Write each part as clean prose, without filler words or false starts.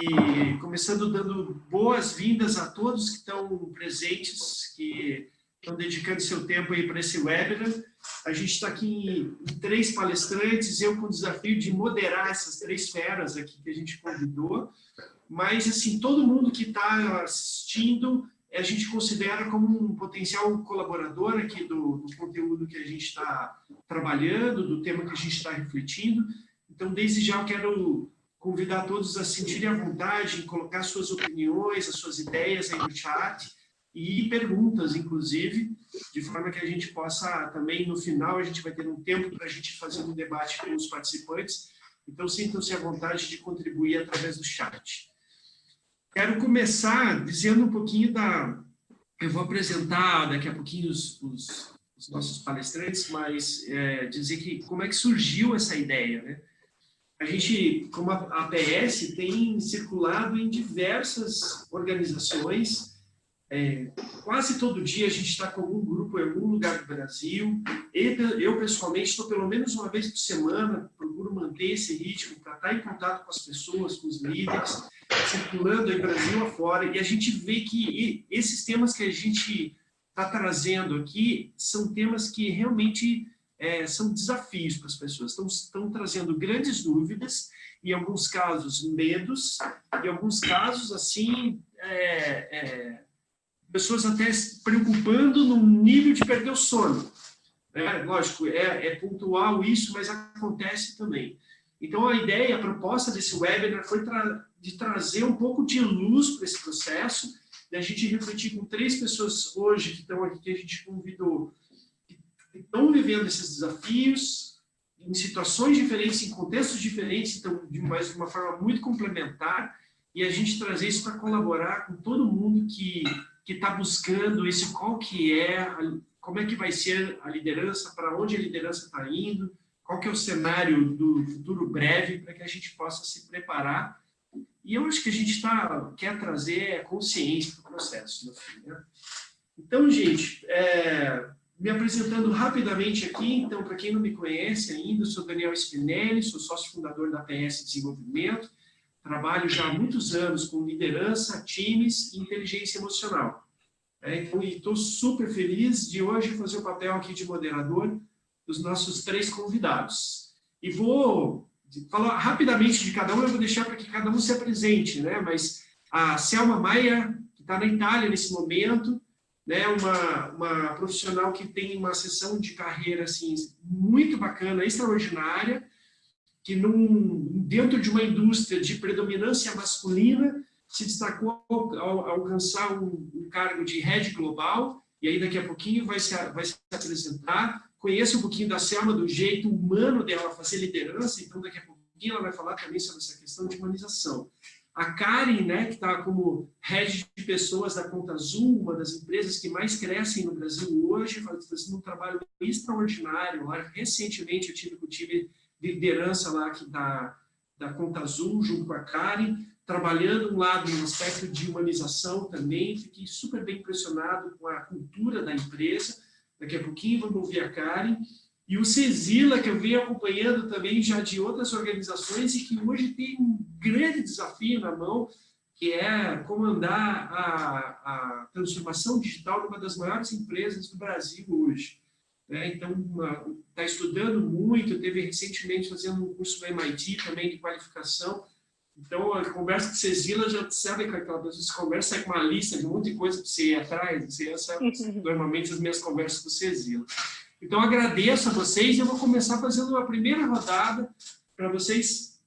E começando dando boas-vindas a todos que estão presentes, que estão dedicando seu tempo aí para esse webinar. A gente está aqui em 3 palestrantes, eu com o desafio de moderar essas 3 feras aqui que a gente convidou, mas, assim, todo mundo que está assistindo, a gente considera como um potencial colaborador aqui do conteúdo que a gente está trabalhando, do tema que a gente está refletindo. Então, desde já, eu quero convidar todos a se sentirem à vontade em colocar suas opiniões, as suas ideias aí no chat e perguntas, inclusive, de forma que a gente possa também, no final, a gente vai ter um tempo para a gente fazer um debate com os participantes. Então, sintam-se à vontade de contribuir através do chat. Quero começar dizendo um pouquinho da... Eu vou apresentar daqui a pouquinho os nossos palestrantes, mas dizer que como é que surgiu essa ideia, né? A gente, como a APS, tem circulado em diversas organizações. Quase todo dia a gente está com algum grupo em algum lugar do Brasil. Eu, pessoalmente, estou pelo menos uma vez por semana, procuro manter esse ritmo para estar em contato com as pessoas, com os líderes, circulando aí Brasil afora. E a gente vê que esses temas que a gente está trazendo aqui são temas que realmente são desafios para as pessoas. Estão trazendo grandes dúvidas, em alguns casos, medos, em alguns casos, assim... pessoas até se preocupando no nível de perder o sono. Lógico, é pontual isso, mas acontece também. Então, a ideia, a proposta desse webinar foi de trazer um pouco de luz para esse processo, da gente refletir com 3 pessoas hoje que estão aqui, que a gente convidou, que estão vivendo esses desafios, em situações diferentes, em contextos diferentes, então, de uma forma muito complementar, e a gente trazer isso para colaborar com todo mundo que está buscando esse qual que como é que vai ser a liderança, para onde a liderança está indo, qual que é o cenário do futuro breve, para que a gente possa se preparar. E eu acho que a gente quer trazer consciência para o processo, no fim, né? Então, gente, me apresentando rapidamente aqui, então, para quem não me conhece ainda, eu sou Daniel Spinelli, sou sócio fundador da APS Desenvolvimento, trabalho já há muitos anos com liderança, times e inteligência emocional. Então, estou super feliz de hoje fazer o papel aqui de moderador dos nossos 3 convidados. E vou falar rapidamente de cada um, eu vou deixar para que cada um se apresente, né? Mas a Selma Maia, que está na Itália nesse momento, né? Uma profissional que tem uma sessão de carreira assim, muito bacana, extraordinária, que dentro de uma indústria de predominância masculina se destacou ao alcançar um cargo de head global, e aí daqui a pouquinho vai se apresentar. Conheça um pouquinho da Selma, do jeito humano dela fazer liderança, então daqui a pouquinho ela vai falar também sobre essa questão de humanização. A Karen, né, que está como head de pessoas da Conta Azul, uma das empresas que mais crescem no Brasil hoje, fazendo um trabalho extraordinário. Recentemente eu tive com o time de liderança lá da Conta Azul, junto com a Karen, trabalhando um lado no aspecto de humanização também. Fiquei super bem impressionado com a cultura da empresa. Daqui a pouquinho vamos ouvir a Karen. E o Cezila, que eu venho acompanhando também já de outras organizações e que hoje tem um grande desafio na mão, que é comandar a transformação digital de uma das maiores empresas do Brasil hoje. Então, está estudando muito, teve recentemente fazendo um curso no MIT também de qualificação. Então, a conversa com Cezila, já sabe que aquela pessoa se conversa sai com uma lista de um monte de coisa para você ir atrás. Essa normalmente as minhas conversas com Cezila. Então, agradeço a vocês e eu vou começar fazendo uma primeira rodada para vocês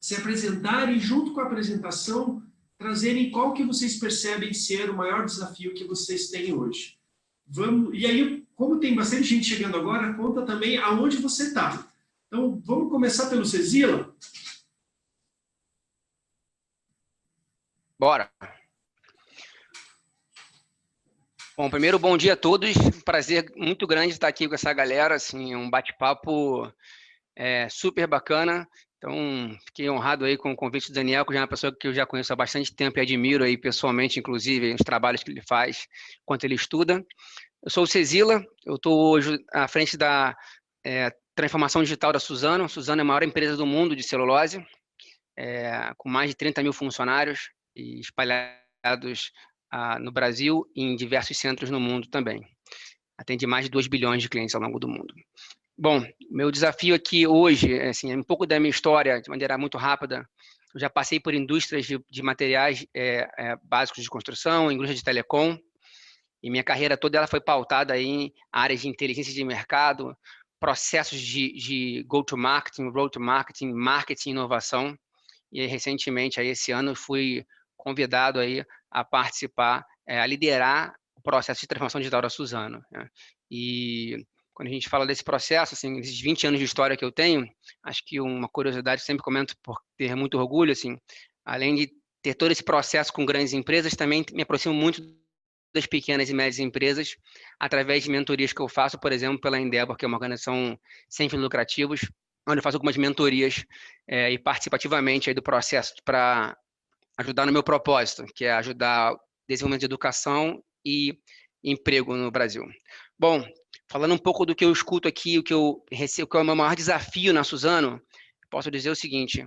se apresentarem e, junto com a apresentação, trazerem qual que vocês percebem ser o maior desafio que vocês têm hoje. E aí, como tem bastante gente chegando agora, conta também aonde você está. Então, vamos começar pelo Cezila? Bora. Bom, primeiro, bom dia a todos. Prazer muito grande estar aqui com essa galera, assim, um bate-papo super bacana. Então, fiquei honrado aí com o convite do Daniel, que já é uma pessoa que eu já conheço há bastante tempo e admiro aí pessoalmente, inclusive, os trabalhos que ele faz, enquanto ele estuda. Eu sou o Cezila, eu estou hoje à frente da transformação digital da Suzano. A Suzano é a maior empresa do mundo de celulose. com mais de 30 mil funcionários e espalhados no Brasil e em diversos centros no mundo também. Atende mais de 2 bilhões de clientes ao longo do mundo. Bom, meu desafio aqui hoje, assim, é um pouco da minha história, de maneira muito rápida. Eu já passei por indústrias de materiais básicos de construção, indústria de telecom, e minha carreira toda ela foi pautada em áreas de inteligência de mercado, processos de go-to-marketing, road-to-marketing, marketing e inovação. E recentemente, aí, esse ano, fui convidado aí a participar, a liderar o processo de transformação digital da Suzano, né? E quando a gente fala desse processo, assim, esses 20 anos de história que eu tenho, acho que uma curiosidade, sempre comento por ter muito orgulho, assim, além de ter todo esse processo com grandes empresas, também me aproximo muito das pequenas e médias empresas, através de mentorias que eu faço, por exemplo, pela Endeavor, que é uma organização sem fins lucrativos, onde eu faço algumas mentorias e participativamente aí do processo para ajudar no meu propósito, que é ajudar o desenvolvimento de educação e emprego no Brasil. Bom, falando um pouco do que eu escuto aqui, o que eu recebo, qual é o meu maior desafio na Suzano, posso dizer o seguinte,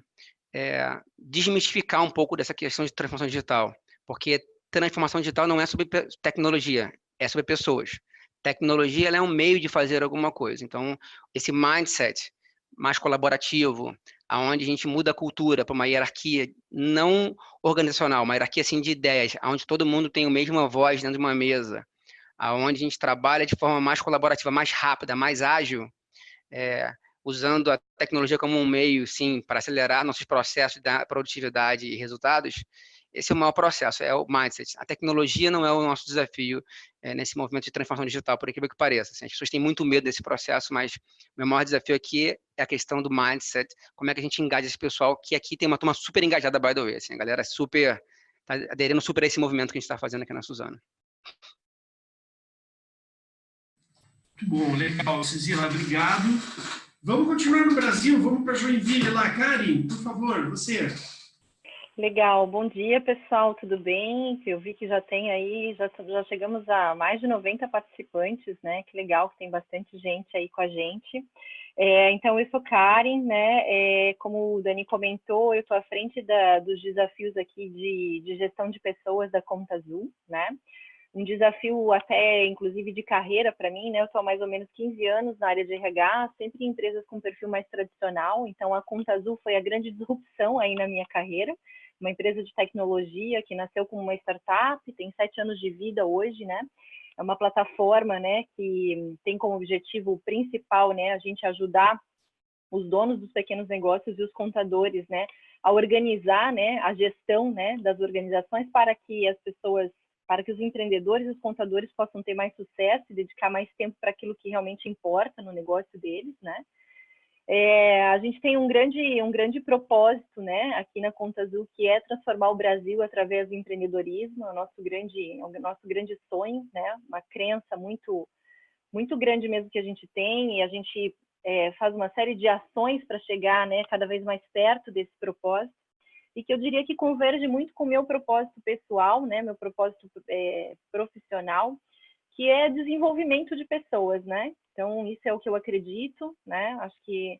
desmistificar um pouco dessa questão de transformação digital, porque transformação digital não é sobre tecnologia, é sobre pessoas. Tecnologia ela é um meio de fazer alguma coisa. Então, esse mindset mais colaborativo, aonde a gente muda a cultura para uma hierarquia não organizacional, uma hierarquia assim de ideias, onde todo mundo tem a mesma voz dentro de uma mesa, aonde a gente trabalha de forma mais colaborativa, mais rápida, mais ágil, usando a tecnologia como um meio, sim, para acelerar nossos processos da produtividade e resultados. Esse é o maior processo, é o mindset. A tecnologia não é o nosso desafio nesse movimento de transformação digital, por incrível que pareça. Assim, as pessoas têm muito medo desse processo, mas o meu maior desafio aqui é a questão do mindset, como é que a gente engaja esse pessoal, que aqui tem uma turma super engajada, by the way. Assim, a galera super, está aderindo super a esse movimento que a gente está fazendo aqui na Suzano. Muito bom, legal, Cezila, obrigado. Vamos continuar no Brasil, vamos para Joinville lá. Karen, por favor, você. Legal, bom dia pessoal, tudo bem? Eu vi que já tem aí, já chegamos a mais de 90 participantes, né? Que legal que tem bastante gente aí com a gente. Então, eu sou Karen, né? Como o Dani comentou, eu estou à frente dos desafios aqui de gestão de pessoas da Conta Azul, né? Um desafio até, inclusive, de carreira para mim, né? Eu estou há mais ou menos 15 anos na área de RH, sempre em empresas com perfil mais tradicional, então a Conta Azul foi a grande disrupção aí na minha carreira, uma empresa de tecnologia que nasceu como uma startup, tem 7 anos de vida hoje, né? É uma plataforma, né, que tem como objetivo principal, né, a gente ajudar os donos dos pequenos negócios e os contadores, né, a organizar, né, a gestão, né, das organizações para que as pessoas, para que os empreendedores e os contadores possam ter mais sucesso e dedicar mais tempo para aquilo que realmente importa no negócio deles, né? A gente tem um grande propósito, né, aqui na Conta Azul, que é transformar o Brasil através do empreendedorismo, é o nosso grande sonho, né, uma crença muito grande mesmo que a gente tem, e a gente faz uma série de ações para chegar, né, cada vez mais perto desse propósito, e que eu diria que converge muito com o meu propósito pessoal, né, meu propósito profissional, que é desenvolvimento de pessoas, né? Então, isso é o que eu acredito, né? Acho que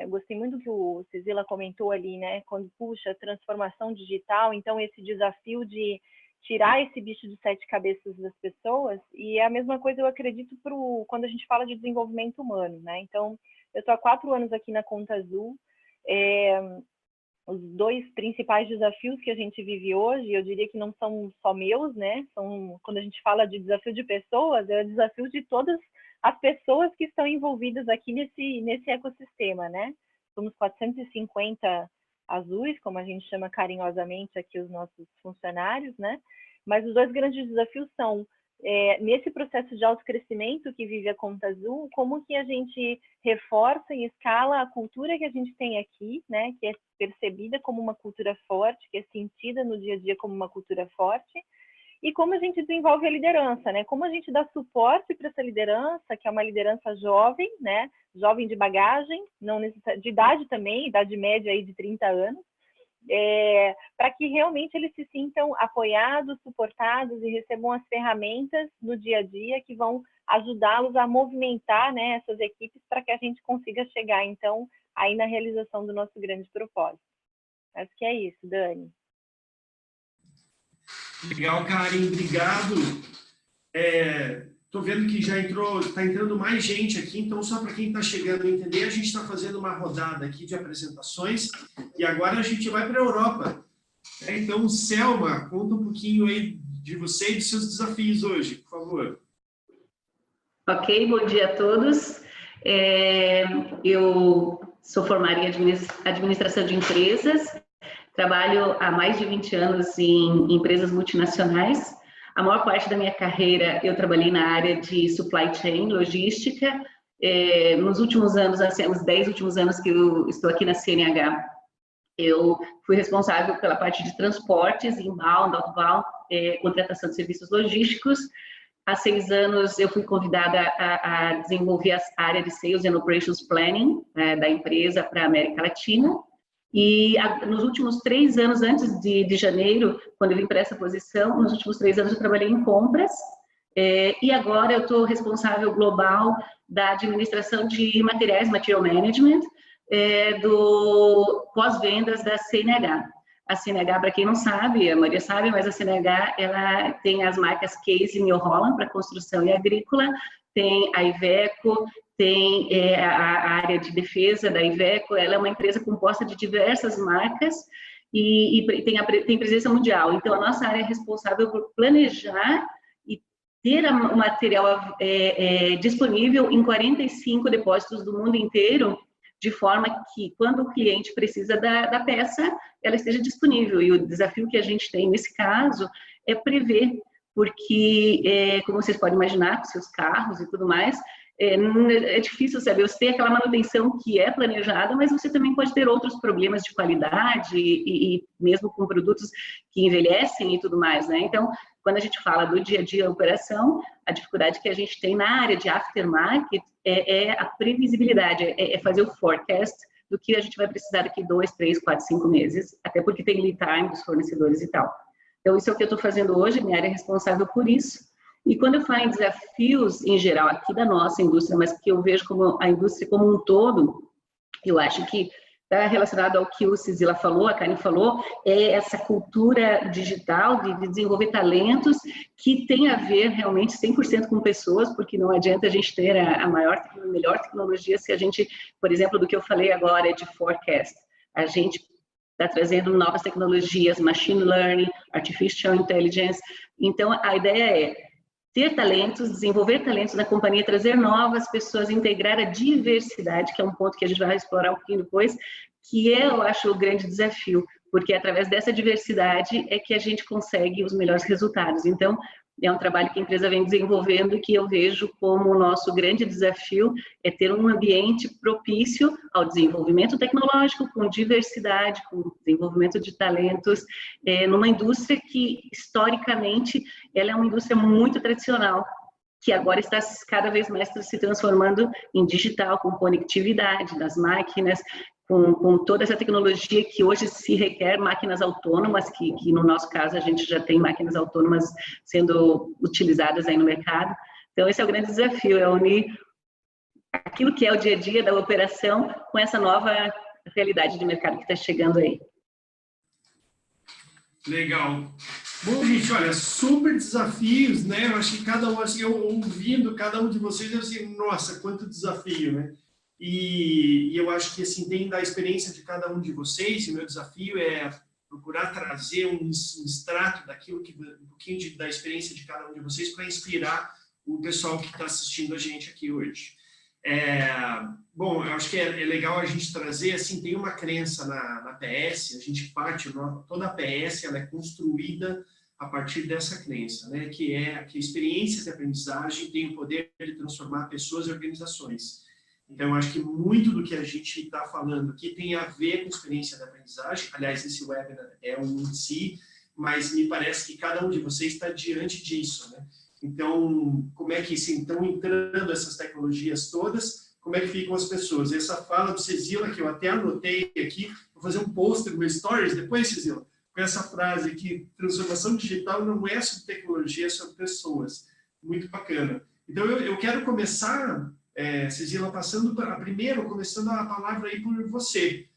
gostei muito do que o Cezila comentou ali, né? Quando puxa transformação digital, então esse desafio de tirar esse bicho de 7 cabeças das pessoas, e é a mesma coisa eu acredito quando a gente fala de desenvolvimento humano, né? Então, eu estou há 4 anos aqui na Conta Azul, os 2 principais desafios que a gente vive hoje, eu diria que não são só meus, né? Quando a gente fala de desafio de pessoas, é o desafio de todas as pessoas que estão envolvidas aqui nesse ecossistema, né? Somos 450 azuis, como a gente chama carinhosamente aqui os nossos funcionários, né? Mas os 2 grandes desafios são nesse processo de autocrescimento que vive a Conta Azul, como que a gente reforça e escala a cultura que a gente tem aqui, né, que é percebida como uma cultura forte, que é sentida no dia a dia como uma cultura forte, e como a gente desenvolve a liderança, né, como a gente dá suporte para essa liderança, que é uma liderança jovem, né, jovem de bagagem, não de idade também, idade média aí de 30 anos, para que realmente eles se sintam apoiados, suportados e recebam as ferramentas no dia a dia que vão ajudá-los a movimentar, né, essas equipes para que a gente consiga chegar, então, aí na realização do nosso grande propósito. Acho que é isso, Dani. Legal, Karen, obrigado. Estou vendo que já está entrando mais gente aqui, então só para quem está chegando a entender, a gente está fazendo uma rodada aqui de apresentações e agora a gente vai para a Europa. Então, Selma, conta um pouquinho aí de você e dos seus desafios hoje, por favor. Ok, bom dia a todos. Eu sou formada em administração de empresas, trabalho há mais de 20 anos em empresas multinacionais. A maior parte da minha carreira eu trabalhei na área de supply chain, logística. Nos últimos anos, assim, os 10 últimos anos que eu estou aqui na CNH, eu fui responsável pela parte de transportes, inbound, outbound, contratação de serviços logísticos. Há 6 anos eu fui convidada a desenvolver a área de Sales and Operations Planning da empresa para a América Latina. E nos últimos 3 anos, antes de janeiro, quando eu vim para essa posição, nos últimos 3 anos eu trabalhei em compras. E agora eu estou responsável global da administração de materiais, Material Management, do pós-vendas da CNH. A CNH, para quem não sabe, a maioria sabe, mas a CNH ela tem as marcas Case e New Holland para construção e agrícola, tem a Iveco, tem a área de defesa da Iveco, ela é uma empresa composta de diversas marcas e tem presença mundial. Então, a nossa área é responsável por planejar e ter o material disponível em 45 depósitos do mundo inteiro, de forma que, quando o cliente precisa da peça, ela esteja disponível. E o desafio que a gente tem, nesse caso, é prever, porque, como vocês podem imaginar, com seus carros e tudo mais, é difícil saber. Você tem aquela manutenção que é planejada, mas você também pode ter outros problemas de qualidade e mesmo com produtos que envelhecem e tudo mais, né? Então, quando a gente fala do dia a dia da operação, a dificuldade que a gente tem na área de aftermarket é a previsibilidade, é fazer o forecast do que a gente vai precisar daqui 2, 3, 4, 5 meses, até porque tem lead time dos fornecedores e tal. Então, isso é o que eu estou fazendo hoje, minha área é responsável por isso. E quando eu falo em desafios em geral aqui da nossa indústria, mas que eu vejo como a indústria como um todo, eu acho que está relacionado ao que o Cizila falou, a Karen falou, é essa cultura digital de desenvolver talentos que tem a ver realmente 100% com pessoas, porque não adianta a gente ter a melhor tecnologia se a gente, por exemplo, do que eu falei agora de forecast, a gente está trazendo novas tecnologias, machine learning, artificial intelligence. Então, a ideia é ter talentos, desenvolver talentos na companhia, trazer novas pessoas, integrar a diversidade, que é um ponto que a gente vai explorar um pouquinho depois, que eu acho o grande desafio, porque através dessa diversidade é que a gente consegue os melhores resultados. Então, é um trabalho que a empresa vem desenvolvendo que eu vejo como o nosso grande desafio é ter um ambiente propício ao desenvolvimento tecnológico, com diversidade, com desenvolvimento de talentos, numa indústria que, historicamente, ela é uma indústria muito tradicional, que agora está cada vez mais se transformando em digital, com conectividade das máquinas, com toda essa tecnologia que hoje se requer máquinas autônomas, que no nosso caso a gente já tem máquinas autônomas sendo utilizadas aí no mercado. Então esse é o grande desafio, é unir aquilo que é o dia a dia da operação com essa nova realidade de mercado que está chegando aí. Legal. Bom, gente, olha, super desafios, né? Eu acho que cada um, assim, eu ouvindo cada um de vocês, eu assim, nossa, quanto desafio, né? E eu acho que, assim, tem da experiência de cada um de vocês, e o meu desafio é procurar trazer um extrato daquilo que, um pouquinho da experiência de cada um de vocês para inspirar o pessoal que está assistindo a gente aqui hoje. Bom, eu acho que é legal a gente trazer, assim, tem uma crença na PS, a gente parte, toda a PS ela é construída a partir dessa crença, né, que é que experiências de aprendizagem têm o poder de transformar pessoas e organizações. Então, eu acho que muito do que a gente está falando aqui tem a ver com experiência de aprendizagem. Aliás, esse webinar é um em si, mas me parece que cada um de vocês está diante disso, né? Então, como é que se estão entrando essas tecnologias todas, como é que ficam as pessoas? Essa fala do Cizila, que eu até anotei aqui, vou fazer um post no meu Stories depois, Cizila, com essa frase aqui, transformação digital não é sobre tecnologia, é sobre pessoas. Muito bacana. Então, eu quero começar... Cizila, começando a palavra aí por você.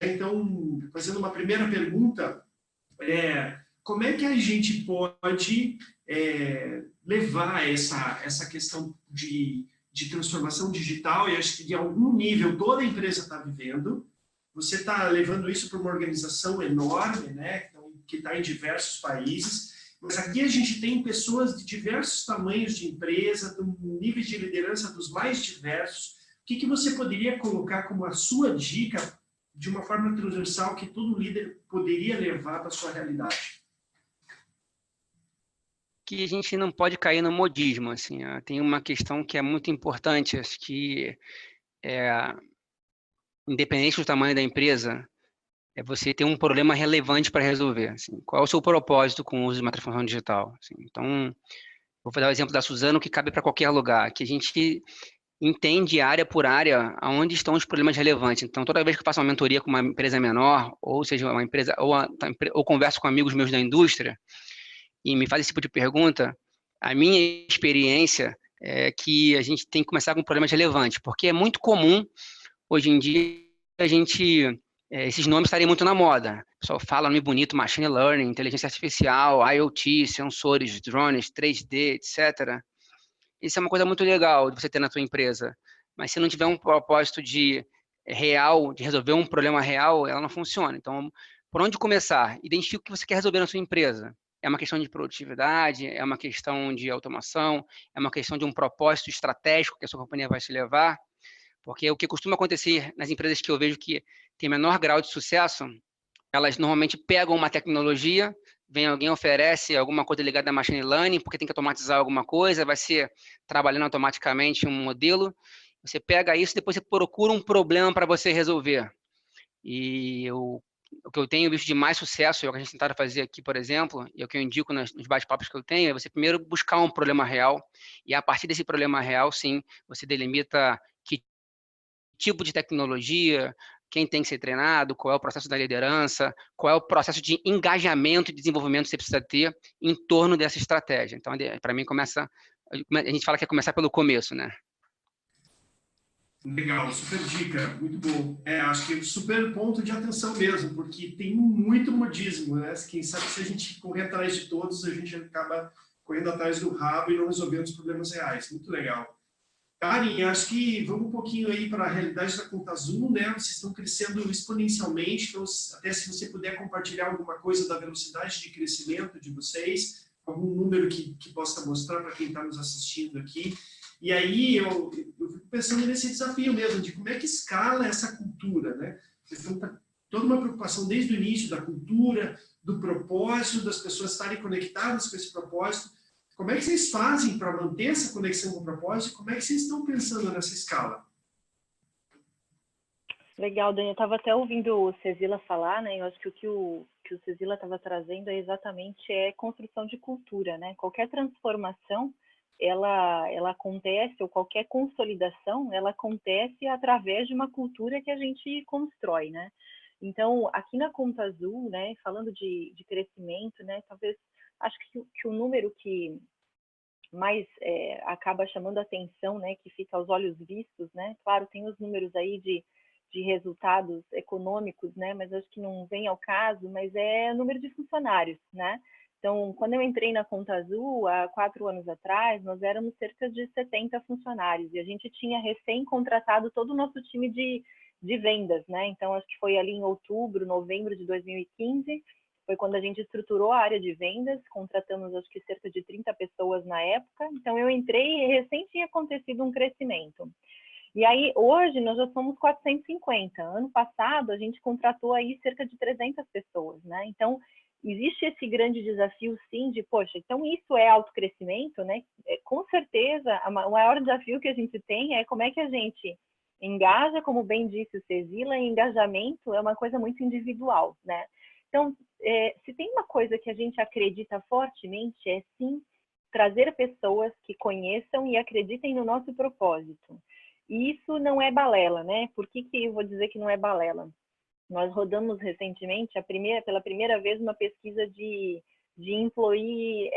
Então, fazendo uma primeira pergunta, como é que a gente pode levar essa questão de transformação digital, e acho que de algum nível toda a empresa está vivendo, você está levando isso para uma organização enorme, né, que está em diversos países, mas aqui a gente tem pessoas de diversos tamanhos de empresa, níveis de liderança dos mais diversos. O que você poderia colocar como a sua dica de uma forma transversal que todo líder poderia levar para a sua realidade? Que a gente não pode cair no modismo, assim, tem uma questão que é muito importante, acho que independente do tamanho da empresa, é você ter um problema relevante para resolver, assim, qual é o seu propósito com o uso de uma transformação digital, assim. Então, vou dar o exemplo da Suzano, que cabe para qualquer lugar, que a gente entende área por área aonde estão os problemas relevantes. Então, toda vez que eu faço uma mentoria com uma empresa menor, ou seja, uma empresa, ou converso com amigos meus da indústria, e me faz esse tipo de pergunta, a minha experiência é que a gente tem que começar com problemas relevantes, porque é muito comum, hoje em dia, a gente, esses nomes estarem muito na moda. O pessoal fala nome bonito, machine learning, inteligência artificial, IoT, sensores, drones, 3D, etc. Isso é uma coisa muito legal de você ter na sua empresa. Mas se não tiver um propósito real, de resolver um problema real, ela não funciona. Então, por onde começar? Identifique o que você quer resolver na sua empresa. É uma questão de produtividade, é uma questão de automação, é uma questão de um propósito estratégico que a sua companhia vai se levar. Porque o que costuma acontecer nas empresas que eu vejo que tem menor grau de sucesso, elas normalmente pegam uma tecnologia, vem alguém oferece alguma coisa ligada a machine learning, porque tem que automatizar alguma coisa, vai ser trabalhando automaticamente um modelo. Você pega isso e depois você procura um problema para você resolver. E o que eu tenho visto de mais sucesso, é o que a gente tentaram fazer aqui, por exemplo, e é o que eu indico nos bate-papos que eu tenho, é você primeiro buscar um problema real, e a partir desse problema real, sim, você delimita que tipo de tecnologia, quem tem que ser treinado, qual é o processo da liderança, qual é o processo de engajamento e desenvolvimento que você precisa ter em torno dessa estratégia. Então, para mim, a gente fala que é começar pelo começo, né? Legal, super dica, muito bom. Acho que é um super ponto de atenção mesmo, porque tem muito modismo, né? Quem sabe se a gente correr atrás de todos, a gente acaba correndo atrás do rabo e não resolvendo os problemas reais. Muito legal. Karen, acho que vamos um pouquinho aí para a realidade da Conta Azul, né? Vocês estão crescendo exponencialmente, então até se você puder compartilhar alguma coisa da velocidade de crescimento de vocês, algum número que possa mostrar para quem está nos assistindo aqui. E aí eu fico pensando nesse desafio mesmo, de como é que escala essa cultura, né? Vocês estão toda uma preocupação desde o início da cultura, do propósito, das pessoas estarem conectadas com esse propósito. Como é que vocês fazem para manter essa conexão com o propósito? Como é que vocês estão pensando nessa escala? Legal, Dani. Eu estava até ouvindo o Cezila falar, né? Eu acho que o que o Cezila estava trazendo é exatamente construção de cultura, né? Qualquer transformação, ela acontece, ou qualquer consolidação, ela acontece através de uma cultura que a gente constrói, né? Então, aqui na Conta Azul, né? Falando de crescimento, né? Talvez, acho que o número que mais acaba chamando a atenção, né? Que fica aos olhos vistos, né? Claro, tem os números aí de resultados econômicos, né? Mas acho que não vem ao caso, mas é o número de funcionários, né? Então, quando eu entrei na Conta Azul, há 4 anos atrás, nós éramos cerca de 70 funcionários e a gente tinha recém-contratado todo o nosso time de vendas, né? Então, acho que foi ali em outubro, novembro de 2015, foi quando a gente estruturou a área de vendas, contratamos acho que cerca de 30 pessoas na época. Então, eu entrei e recém tinha acontecido um crescimento. E aí, hoje, nós já somos 450. Ano passado, a gente contratou aí cerca de 300 pessoas, né? Então, existe esse grande desafio, sim, de, poxa, então isso é autocrescimento, né? Com certeza, o maior desafio que a gente tem é como é que a gente engaja, como bem disse o Cezila, e engajamento é uma coisa muito individual, né? Então, se tem uma coisa que a gente acredita fortemente, é sim trazer pessoas que conheçam e acreditem no nosso propósito. E isso não é balela, né? Por que eu vou dizer que não é balela? Nós rodamos recentemente, pela primeira vez, uma pesquisa de employee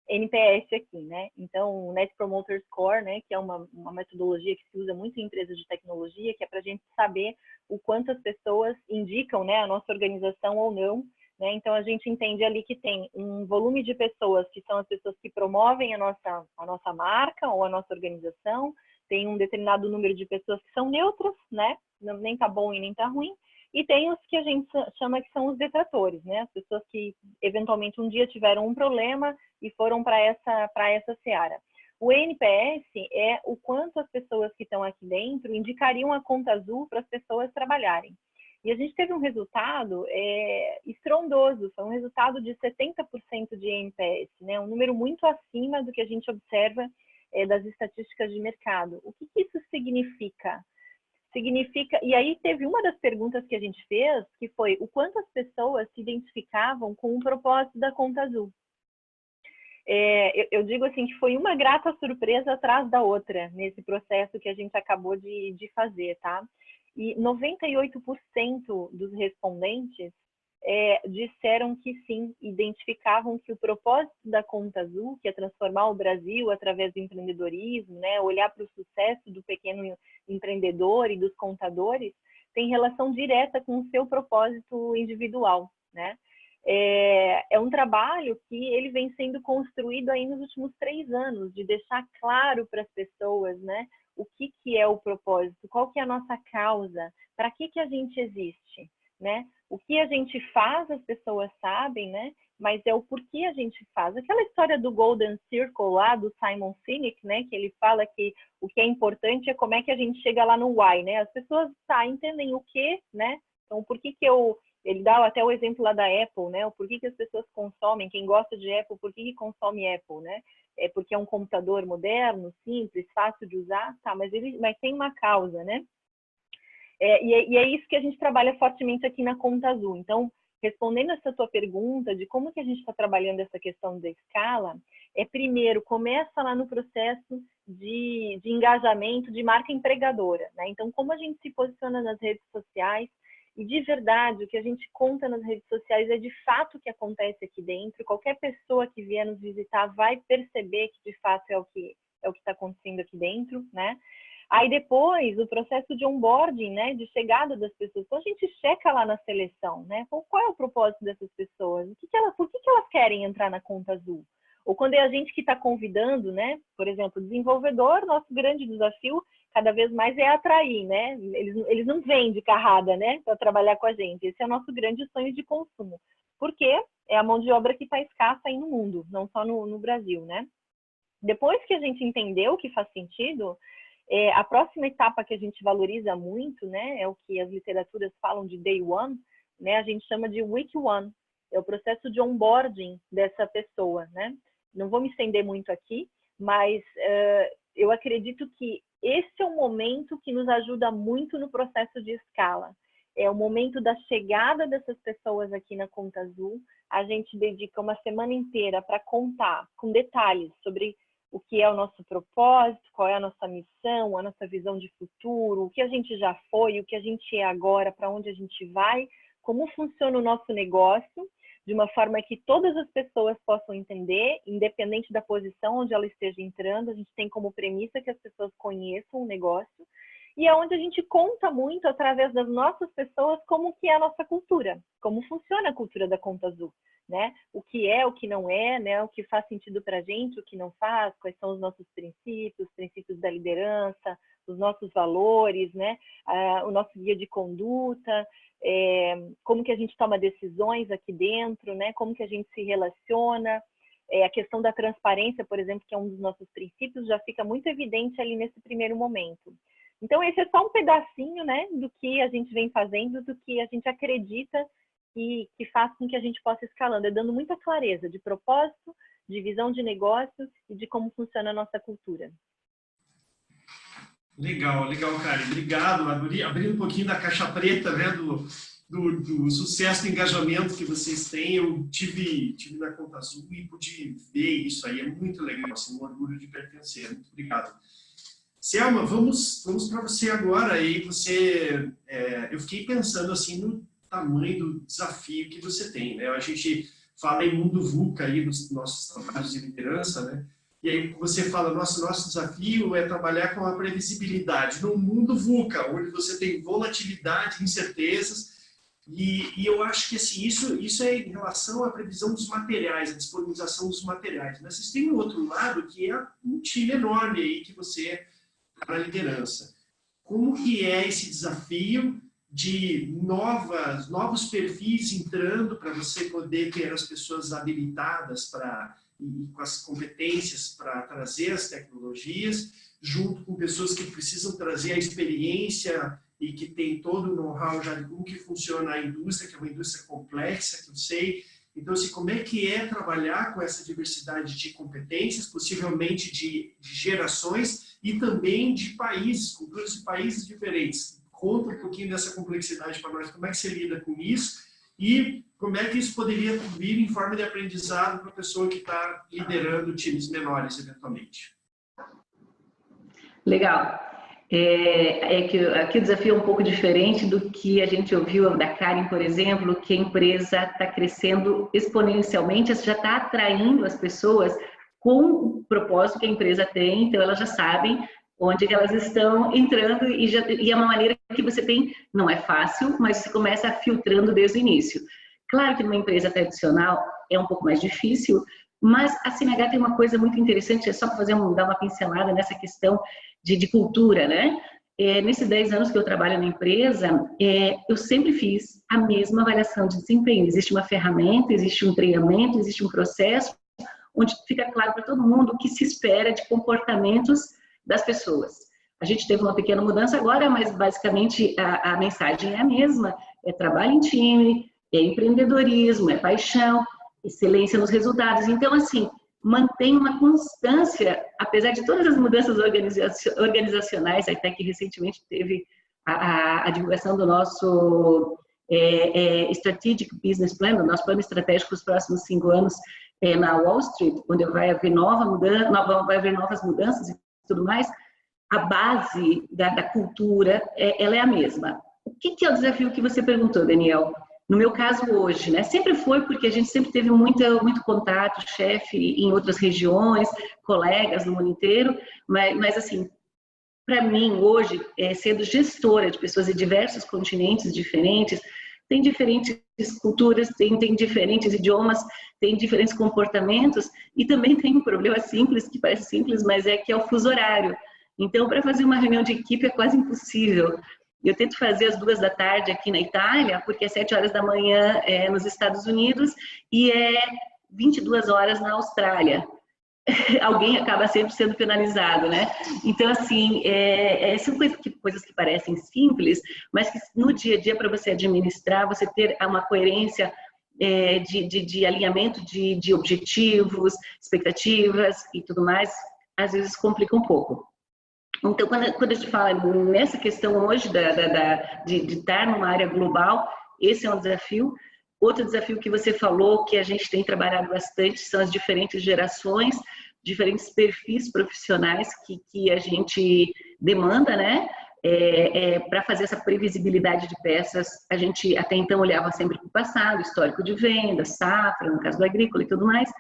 NPS aqui, né? Então, o Net Promoter Score, né, que é uma metodologia que se usa muito em empresas de tecnologia, que é para a gente saber o quanto as pessoas indicam, né, a nossa organização ou não, né? Então, a gente entende ali que tem um volume de pessoas que são as pessoas que promovem a nossa marca ou a nossa organização, tem um determinado número de pessoas que são neutras, né? Nem tá bom e nem tá ruim, e tem os que a gente chama que são os detratores, né? As pessoas que eventualmente um dia tiveram um problema e foram para essa seara. O NPS é o quanto as pessoas que estão aqui dentro indicariam a conta azul para as pessoas trabalharem. E a gente teve um resultado estrondoso, foi um resultado de 70% de NPS, né? Um número muito acima do que a gente observa das estatísticas de mercado. O que isso significa? Significa, e aí teve uma das perguntas que a gente fez, que foi o quanto as pessoas se identificavam com o propósito da conta azul. Eu digo assim que foi uma grata surpresa atrás da outra nesse processo que a gente acabou de fazer, tá? E 98% dos respondentes disseram que sim, identificavam que o propósito da conta azul, que é transformar o Brasil através do empreendedorismo, né, olhar para o sucesso do pequeno empreendedor e dos contadores, tem relação direta com o seu propósito individual, né? É um trabalho que ele vem sendo construído aí nos últimos 3 anos, de deixar claro para as pessoas, né, o que é o propósito, qual que é a nossa causa, para que a gente existe, né? O que a gente faz, as pessoas sabem, né? Mas é o porquê a gente faz. Aquela história do Golden Circle lá, do Simon Sinek, né? Que ele fala que o que é importante é como é que a gente chega lá no why, né? As pessoas entendem o que, né? Então, por que ele dá até o exemplo lá da Apple, né? O porquê que as pessoas consomem, quem gosta de Apple, por que consome Apple, né? É porque é um computador moderno, simples, fácil de usar, tá? Mas tem uma causa, né? E é isso que a gente trabalha fortemente aqui na Conta Azul. Então, respondendo essa tua pergunta de como que a gente está trabalhando essa questão da escala, primeiro, começa lá no processo de engajamento de marca empregadora, né? Então, como a gente se posiciona nas redes sociais, e de verdade, o que a gente conta nas redes sociais é de fato o que acontece aqui dentro. Qualquer pessoa que vier nos visitar vai perceber que de fato é o que está acontecendo aqui dentro, né? Aí depois, o processo de onboarding, né, de chegada das pessoas. Então, a gente checa lá na seleção, né? Qual é o propósito dessas pessoas? Por que elas querem entrar na Conta Azul? Ou quando é a gente que está convidando, né? Por exemplo, desenvolvedor, nosso grande desafio cada vez mais é atrair, né? Eles não vêm de carrada, né? Para trabalhar com a gente. Esse é o nosso grande sonho de consumo. Porque é a mão de obra que está escassa aí no mundo, não só no Brasil, né? Depois que a gente entendeu que faz sentido, a próxima etapa que a gente valoriza muito, né? É o que as literaturas falam de day one, né? A gente chama de week one. É o processo de onboarding dessa pessoa, né? Não vou me estender muito aqui, mas eu acredito que esse é um momento que nos ajuda muito no processo de escala. É o momento da chegada dessas pessoas aqui na Conta Azul. A gente dedica uma semana inteira para contar com detalhes sobre o que é o nosso propósito, qual é a nossa missão, a nossa visão de futuro, o que a gente já foi, o que a gente é agora, para onde a gente vai, como funciona o nosso negócio, de uma forma que todas as pessoas possam entender, independente da posição onde ela esteja entrando. A gente tem como premissa que as pessoas conheçam o negócio, e é onde a gente conta muito, através das nossas pessoas, como que é a nossa cultura, como funciona a cultura da Conta Azul, né? O que é, o que não é, né? O que faz sentido para a gente, o que não faz, quais são os nossos princípios da liderança, os nossos valores, né? O nosso guia de conduta, como que a gente toma decisões aqui dentro, né? Como que a gente se relaciona. A questão da transparência, por exemplo, que é um dos nossos princípios, já fica muito evidente ali nesse primeiro momento. Então, esse é só um pedacinho, né, do que a gente vem fazendo, do que a gente acredita que faz com que a gente possa escalando. É dando muita clareza de propósito, de visão de negócio e de como funciona a nossa cultura. Legal, Karen. Obrigado. Abrindo um pouquinho da caixa preta, né, do sucesso do engajamento que vocês têm. Eu tive na Conta Azul e pude ver isso aí. É muito legal, assim, um orgulho de pertencer. Muito obrigado. Selma, vamos para você agora. E eu fiquei pensando assim no tamanho do desafio que você tem, né? A gente fala em mundo VUCA aí nos nossos trabalhos de liderança, né? E aí você fala, nosso desafio é trabalhar com a previsibilidade num mundo VUCA, onde você tem volatilidade, incertezas, e eu acho que assim, isso é em relação à previsão dos materiais, a disponibilização dos materiais. Mas vocês têm um outro lado, que é um time enorme aí que você para a liderança. Como que é esse desafio de novos perfis entrando para você poder ter as pessoas habilitadas e com as competências para trazer as tecnologias, junto com pessoas que precisam trazer a experiência e que tem todo o know-how já de como que funciona a indústria, que é uma indústria complexa, que eu sei. Então, assim, como é que é trabalhar com essa diversidade de competências, possivelmente de gerações e também de países, culturas de países diferentes? Conta um pouquinho dessa complexidade para nós, como é que você lida com isso e como é que isso poderia vir em forma de aprendizado para a pessoa que está liderando times menores, eventualmente. Legal. Que aqui o desafio é um pouco diferente do que a gente ouviu da Karen, por exemplo, que a empresa está crescendo exponencialmente, já está atraindo as pessoas com o propósito que a empresa tem, então elas já sabem onde elas estão entrando e é uma maneira que você tem, não é fácil, mas você começa filtrando desde o início. Claro que numa empresa tradicional é um pouco mais difícil, mas a CNH tem uma coisa muito interessante, é só para dar uma pincelada nessa questão de cultura, né? Nesses 10 anos que eu trabalho na empresa, eu sempre fiz a mesma avaliação de desempenho. Existe uma ferramenta, existe um treinamento, existe um processo, onde fica claro para todo mundo o que se espera de comportamentos das pessoas. A gente teve uma pequena mudança agora, mas basicamente a mensagem é a mesma, é trabalho em time, é empreendedorismo, é paixão, excelência nos resultados. Então, assim, mantém uma constância, apesar de todas as mudanças organizacionais, até que recentemente teve a divulgação do nosso Strategic Business Plan, do nosso plano estratégico para os próximos 5 anos na Wall Street, onde vai haver novas mudanças e tudo mais, a base da cultura, ela é a mesma. O que é o desafio que você perguntou, Daniel? No meu caso hoje, né? Sempre foi porque a gente sempre teve muito contato, chefe em outras regiões, colegas no mundo inteiro, mas assim, para mim hoje, sendo gestora de pessoas de diversos continentes diferentes, tem diferentes culturas, tem diferentes idiomas, tem diferentes comportamentos e também tem um problema simples, que parece simples, mas que é o fuso horário. Então, para fazer uma reunião de equipe é quase impossível. Eu tento fazer às 2 da tarde aqui na Itália, porque é 7 horas da manhã nos Estados Unidos e 22 horas na Austrália. Alguém acaba sempre sendo penalizado, né? Então, assim, são coisas que parecem simples, mas que no dia a dia, para você administrar, você ter uma coerência de alinhamento de objetivos, expectativas e tudo mais, às vezes complica um pouco. Então, quando a gente fala nessa questão hoje de estar numa área global, esse é um desafio. Outro desafio que você falou, que a gente tem trabalhado bastante, são as diferentes gerações, diferentes perfis profissionais que a gente demanda, né? Para fazer essa previsibilidade de peças, a gente até então olhava sempre para o passado, histórico de venda, safra, no caso do agrícola e tudo mais,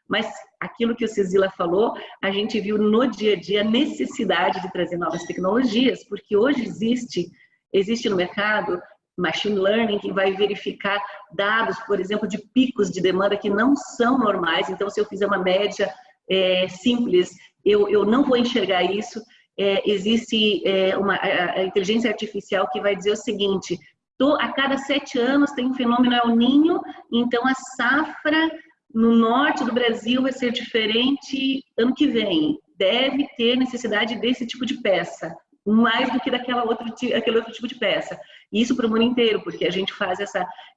mas aquilo que o Cecília falou, a gente viu no dia a dia a necessidade de trazer novas tecnologias, porque hoje existe no mercado machine learning que vai verificar dados, por exemplo, de picos de demanda que não são normais. Então, se eu fizer uma média simples, eu não vou enxergar isso. Existe a inteligência artificial que vai dizer o seguinte: a cada 7 anos tem um fenômeno El Niño, então a safra no norte do Brasil vai ser diferente ano que vem. Deve ter necessidade desse tipo de peça, mais do que aquele outro tipo de peça. Isso para o mundo inteiro, porque a gente faz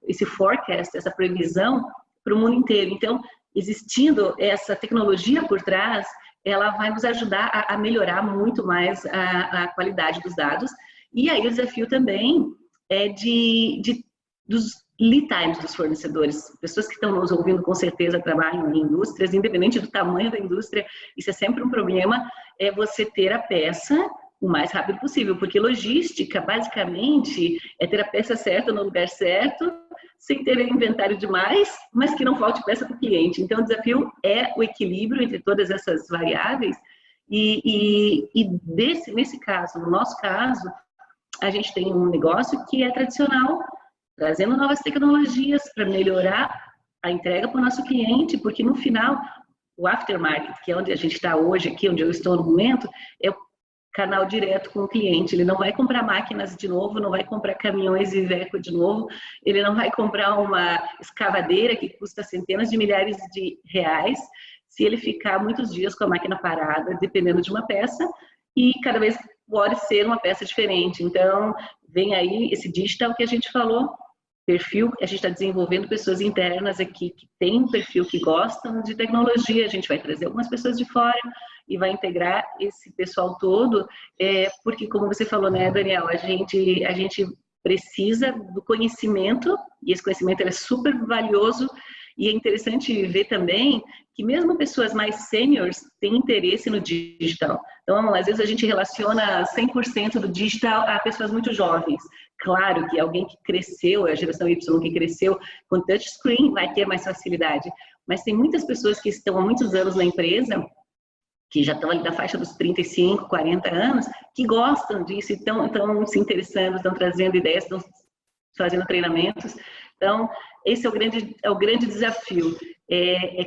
esse forecast, essa previsão para o mundo inteiro. Então, existindo essa tecnologia por trás, ela vai nos ajudar a melhorar muito mais a qualidade dos dados. E aí o desafio também é dos lead times dos fornecedores. Pessoas que estão nos ouvindo com certeza trabalham em indústrias, independente do tamanho da indústria, isso é sempre um problema, é você ter a peça o mais rápido possível, porque logística, basicamente, é ter a peça certa no lugar certo, sem ter inventário demais, mas que não falte peça para o cliente. Então, o desafio é o equilíbrio entre todas essas variáveis nesse caso, no nosso caso, a gente tem um negócio que é tradicional, trazendo novas tecnologias para melhorar a entrega para o nosso cliente, porque no final, o aftermarket, que é onde a gente está hoje, aqui onde eu estou no momento, é o canal direto com o cliente. Ele não vai comprar máquinas de novo, não vai comprar caminhões e Iveco de novo, ele não vai comprar uma escavadeira que custa centenas de milhares de reais, se ele ficar muitos dias com a máquina parada, dependendo de uma peça, e cada vez pode ser uma peça diferente. Então, vem aí esse digital que a gente falou, perfil, a gente está desenvolvendo pessoas internas aqui que têm um perfil que gostam de tecnologia, a gente vai trazer algumas pessoas de fora e vai integrar esse pessoal todo, porque como você falou, né, Daniel, a gente precisa do conhecimento, e esse conhecimento é super valioso, e é interessante ver também que mesmo pessoas mais seniors têm interesse no digital. Então, às vezes a gente relaciona 100% do digital a pessoas muito jovens. Claro que alguém que cresceu, a geração Y que cresceu com touchscreen vai ter mais facilidade, mas tem muitas pessoas que estão há muitos anos na empresa, que já estão ali na faixa dos 35, 40 anos, que gostam disso e estão se interessando, estão trazendo ideias, estão fazendo treinamentos. Então, esse é o grande desafio.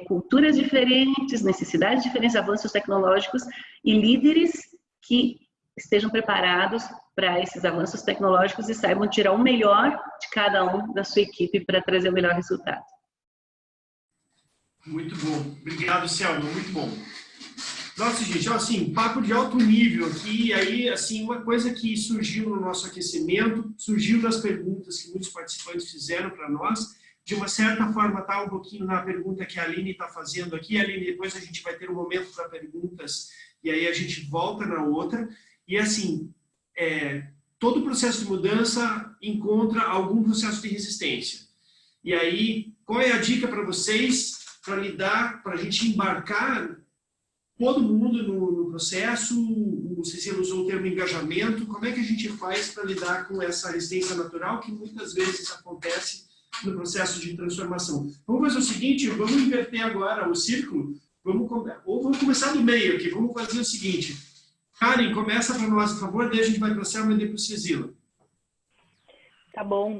Culturas diferentes, necessidades diferentes, avanços tecnológicos e líderes que estejam preparados para esses avanços tecnológicos e saibam tirar o melhor de cada um da sua equipe para trazer o melhor resultado. Muito bom. Obrigado, Selma. Muito bom. Nossa, gente, assim, papo de alto nível aqui. Aí, assim, uma coisa que surgiu no nosso aquecimento, surgiu das perguntas que muitos participantes fizeram para nós, de uma certa forma está um pouquinho na pergunta que a Aline está fazendo aqui. Aline, depois a gente vai ter um momento para perguntas e aí a gente volta na outra. E, assim, todo processo de mudança encontra algum processo de resistência. E aí, qual é a dica para vocês para lidar, para a gente embarcar todo mundo no processo? O Cecília usou o termo engajamento. Como é que a gente faz para lidar com essa resistência natural que muitas vezes acontece no processo de transformação? Vamos fazer o seguinte, vamos inverter agora o círculo, vamos começar do meio aqui, vamos fazer o seguinte. Karen, começa para nós, por favor, daí a gente vai para a Selma e depois para o Cecília. Tá bom.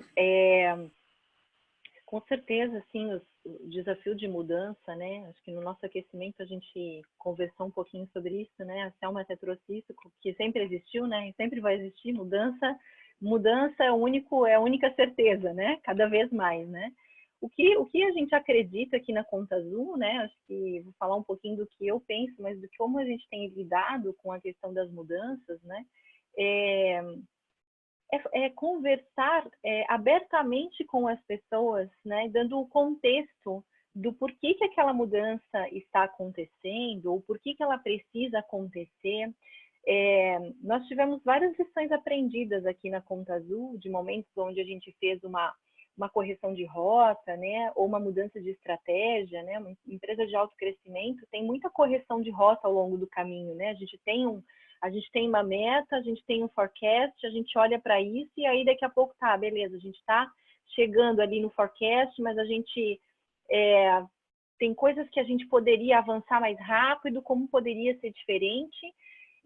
Com certeza, assim, o desafio de mudança, né? Acho que no nosso aquecimento a gente conversou um pouquinho sobre isso, né? A Selma até trouxe isso, que sempre existiu, né? E sempre vai existir mudança. Mudança é a única certeza, né? Cada vez mais, né? O que a gente acredita aqui na Conta Azul, né? Acho que vou falar um pouquinho do que eu penso, mas do que como a gente tem lidado com a questão das mudanças, né? Conversar abertamente com as pessoas, né, dando o contexto do porquê que aquela mudança está acontecendo ou por que ela precisa acontecer. Nós tivemos várias lições aprendidas aqui na Conta Azul, de momentos onde a gente fez uma correção de rota, né, ou uma mudança de estratégia, né, uma empresa de alto crescimento tem muita correção de rota ao longo do caminho, né, a gente tem uma meta, a gente tem um forecast, a gente olha para isso e aí daqui a pouco tá, beleza, a gente está chegando ali no forecast, mas a gente tem coisas que a gente poderia avançar mais rápido, como poderia ser diferente.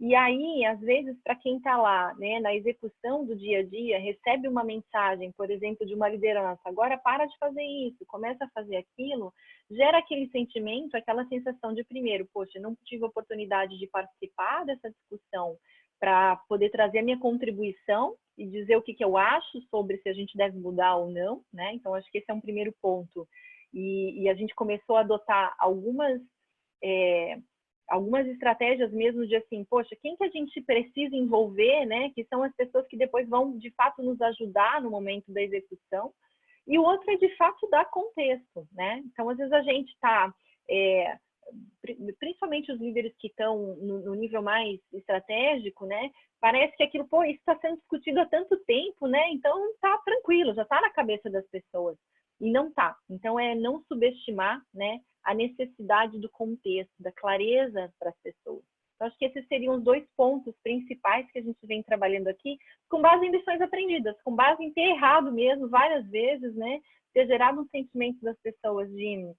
E aí, às vezes, para quem está lá, né, na execução do dia a dia, recebe uma mensagem, por exemplo, de uma liderança, agora para de fazer isso, começa a fazer aquilo, gera aquele sentimento, aquela sensação de, primeiro, poxa, não tive oportunidade de participar dessa discussão para poder trazer a minha contribuição e dizer o que eu acho sobre se a gente deve mudar ou não, né? Então, acho que esse é um primeiro ponto. E a gente começou a adotar algumas estratégias mesmo de assim, poxa, quem que a gente precisa envolver, né? Que são as pessoas que depois vão, de fato, nos ajudar no momento da execução. E o outro é, de fato, dar contexto, né? Então, às vezes a gente está, principalmente os líderes que estão no nível mais estratégico, né? Parece que aquilo, isso está sendo discutido há tanto tempo, né? Então, tá tranquilo, já está na cabeça das pessoas. E não tá. Então, não subestimar, né, a necessidade do contexto, da clareza para as pessoas. Então, acho que esses seriam os 2 pontos principais que a gente vem trabalhando aqui, com base em lições aprendidas, com base em ter errado mesmo várias vezes, né? Ter gerado um sentimento das pessoas de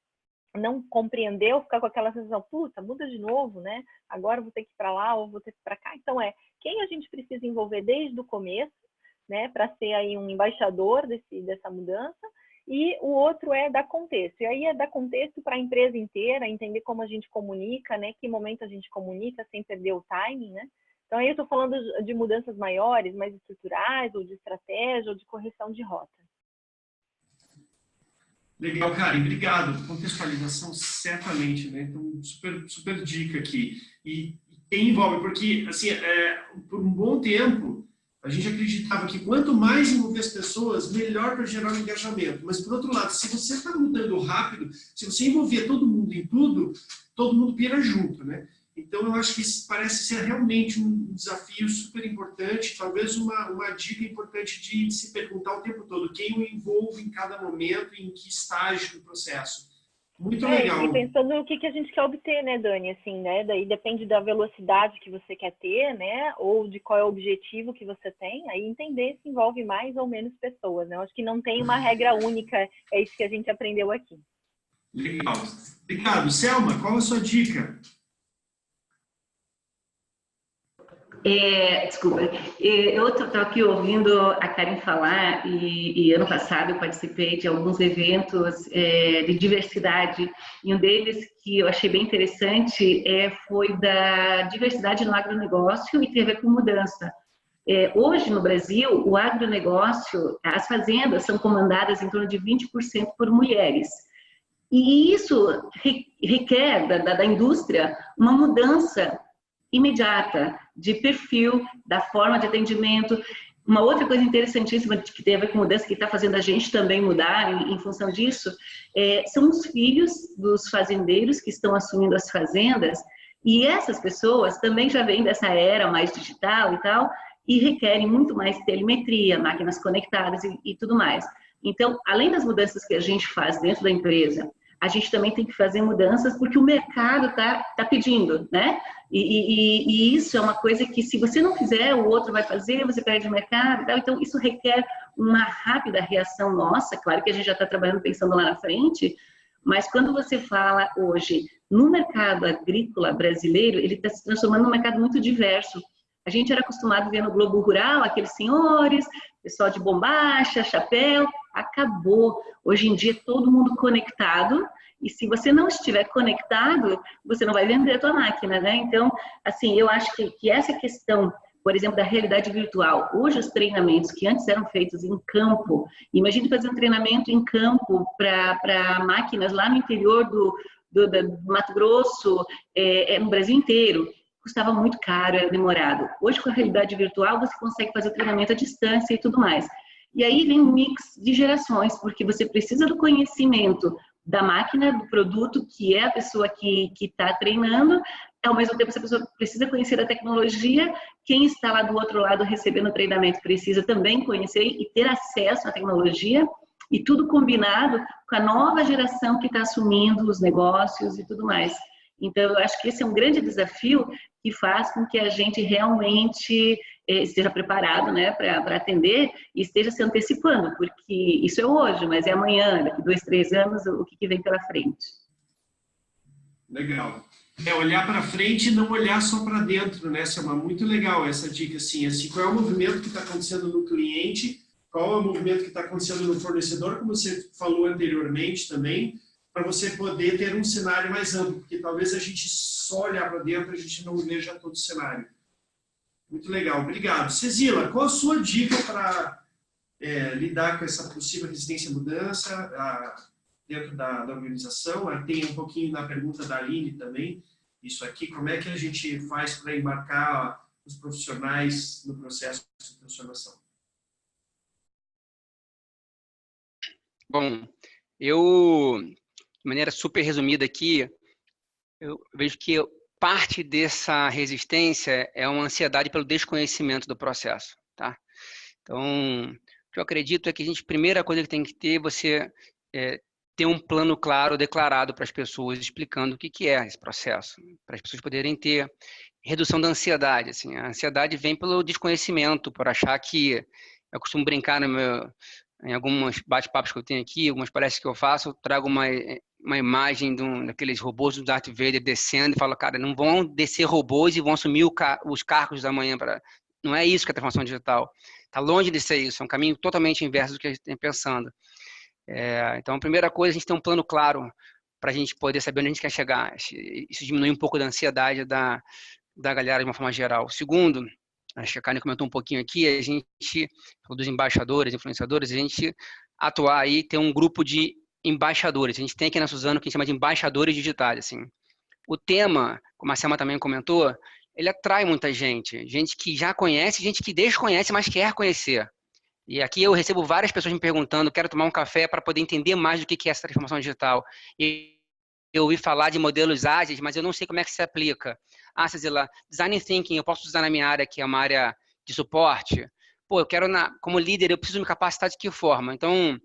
não compreender ou ficar com aquela sensação, puta, muda de novo, né? Agora eu vou ter que ir para lá ou vou ter que ir para cá. Então, quem a gente precisa envolver desde o começo, né? Para ser aí um embaixador dessa mudança. E o outro é dar contexto. E aí é dar contexto para a empresa inteira, entender como a gente comunica, né? Que momento a gente comunica sem perder o timing, né? Então aí eu estou falando de mudanças maiores, mais estruturais, ou de estratégia, ou de correção de rota. Legal, Karen, obrigado. Contextualização, certamente, né? Então, super dica aqui. E quem envolve, porque, assim, por um bom tempo, a gente acreditava que quanto mais envolver as pessoas, melhor para gerar um engajamento. Mas, por outro lado, se você está mudando rápido, se você envolver todo mundo em tudo, todo mundo pira junto, né? Então, eu acho que isso parece ser realmente um desafio super importante, talvez uma dica importante de se perguntar o tempo todo quem o envolve em cada momento e em que estágio do processo. Muito legal. E pensando no que a gente quer obter, né, Dani? Assim, né? Daí depende da velocidade que você quer ter, né? Ou de qual é o objetivo que você tem. Aí entender se envolve mais ou menos pessoas, né? Eu acho que não tem uma regra única. É isso que a gente aprendeu aqui. Legal. Obrigado. Selma, qual a sua dica? Desculpa, eu estou aqui ouvindo a Karen falar e ano passado eu participei de alguns eventos de diversidade e um deles que eu achei bem interessante foi da diversidade no agronegócio e tem a ver com mudança. Hoje no Brasil, o agronegócio, as fazendas são comandadas em torno de 20% por mulheres. E isso requer da indústria uma mudança imediata de perfil, da forma de atendimento. Uma outra coisa interessantíssima que tem a ver com mudança, que está fazendo a gente também mudar em função disso, são os filhos dos fazendeiros que estão assumindo as fazendas, e essas pessoas também já vêm dessa era mais digital e tal, e requerem muito mais telemetria, máquinas conectadas e tudo mais. Então, além das mudanças que a gente faz dentro da empresa, a gente também tem que fazer mudanças porque o mercado está pedindo, né? E isso é uma coisa que, se você não fizer, o outro vai fazer, você perde o mercado e tal. Então, isso requer uma rápida reação nossa. Claro que a gente já está trabalhando pensando lá na frente, mas quando você fala hoje no mercado agrícola brasileiro, ele está se transformando num mercado muito diverso. A gente era acostumado a ver no Globo Rural aqueles senhores, pessoal de bombacha, chapéu, acabou. Hoje em dia, todo mundo conectado, e se você não estiver conectado, você não vai vender a tua máquina, né? Então, assim, eu acho que essa questão, por exemplo, da realidade virtual, hoje os treinamentos que antes eram feitos em campo, imagine fazer um treinamento em campo para máquinas lá no interior do Mato Grosso, no Brasil inteiro, custava muito caro, era demorado. Hoje, com a realidade virtual, você consegue fazer o treinamento à distância e tudo mais. E aí vem um mix de gerações, porque você precisa do conhecimento da máquina, do produto, que é a pessoa que está treinando, ao mesmo tempo essa pessoa precisa conhecer a tecnologia, quem está lá do outro lado recebendo o treinamento precisa também conhecer e ter acesso à tecnologia, e tudo combinado com a nova geração que está assumindo os negócios e tudo mais. Então, eu acho que esse é um grande desafio que faz com que a gente realmente esteja preparado, né, para atender e esteja se antecipando, porque isso é hoje, mas é amanhã, daqui 2, 3 anos, o que vem pela frente. Legal. Olhar para frente e não olhar só para dentro, né, Selma? Muito legal essa dica, assim, qual é o movimento que está acontecendo no cliente, qual é o movimento que está acontecendo no fornecedor, como você falou anteriormente também, para você poder ter um cenário mais amplo, porque talvez a gente só olhar para dentro, a gente não veja todo o cenário. Muito legal, obrigado. Cezila, qual a sua dica para lidar com essa possível resistência à mudança dentro da organização? Tem um pouquinho na pergunta da Aline também, isso aqui, como é que a gente faz para embarcar os profissionais no processo de transformação? Bom, de maneira super resumida aqui, eu vejo que parte dessa resistência é uma ansiedade pelo desconhecimento do processo, tá? Então, o que eu acredito é que a primeira coisa que tem que ter, você ter um plano claro, declarado para as pessoas, explicando o que é esse processo, para as pessoas poderem ter redução da ansiedade. Assim, a ansiedade vem pelo desconhecimento, por achar que... Eu costumo brincar em alguns bate-papos que eu tenho aqui, algumas palestras que eu faço, eu trago uma imagem daqueles robôs do Darth Vader descendo e falo, cara, não vão descer robôs e vão assumir os cargos da manhã. Não é isso que é a transformação digital. Está longe de ser isso, é um caminho totalmente inverso do que a gente tem pensando. Então, a primeira coisa, a gente tem um plano claro para a gente poder saber onde a gente quer chegar. Isso diminui um pouco da ansiedade da galera de uma forma geral. Segundo, acho que a Karen comentou um pouquinho aqui, a gente, dos embaixadores, influenciadores, a gente atuar aí, ter um grupo de embaixadores. A gente tem aqui na Suzano o que a gente chama de embaixadores digitais. Assim. O tema, como a Selma também comentou, ele atrai muita gente. Gente que já conhece, gente que desconhece, mas quer conhecer. E aqui eu recebo várias pessoas me perguntando, quero tomar um café para poder entender mais do que é essa transformação digital. E eu ouvi falar de modelos ágeis, mas eu não sei como é que se aplica. Cezila, Design Thinking, eu posso usar na minha área, que é uma área de suporte? Pô, eu quero, como líder, eu preciso me capacitar de que forma? Então,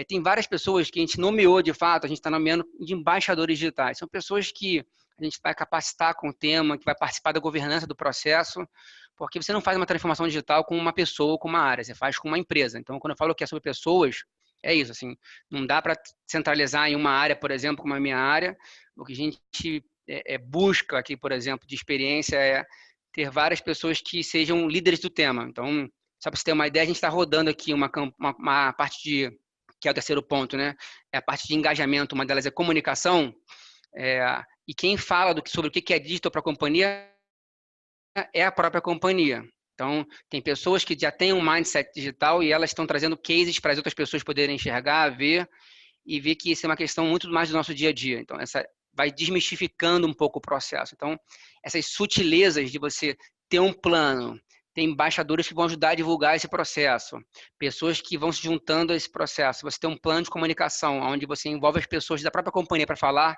tem várias pessoas que a gente nomeou, de fato, a gente está nomeando de embaixadores digitais. São pessoas que a gente vai capacitar com o tema, que vai participar da governança do processo, porque você não faz uma transformação digital com uma pessoa ou com uma área, você faz com uma empresa. Então, quando eu falo que é sobre pessoas, é isso, assim, não dá para centralizar em uma área, por exemplo, como a minha área. O que a gente busca aqui, por exemplo, de experiência é ter várias pessoas que sejam líderes do tema. Então, só para você ter uma ideia, a gente está rodando aqui uma parte que é o terceiro ponto, né? É a parte de engajamento, uma delas é comunicação, e quem fala sobre o que é digital para a companhia é a própria companhia. Então, tem pessoas que já têm um mindset digital e elas estão trazendo cases para as outras pessoas poderem enxergar, ver que isso é uma questão muito mais do nosso dia a dia. Então, essa vai desmistificando um pouco o processo. Então, essas sutilezas de você ter um plano, tem embaixadores que vão ajudar a divulgar esse processo, pessoas que vão se juntando a esse processo. Você tem um plano de comunicação, onde você envolve as pessoas da própria companhia para falar,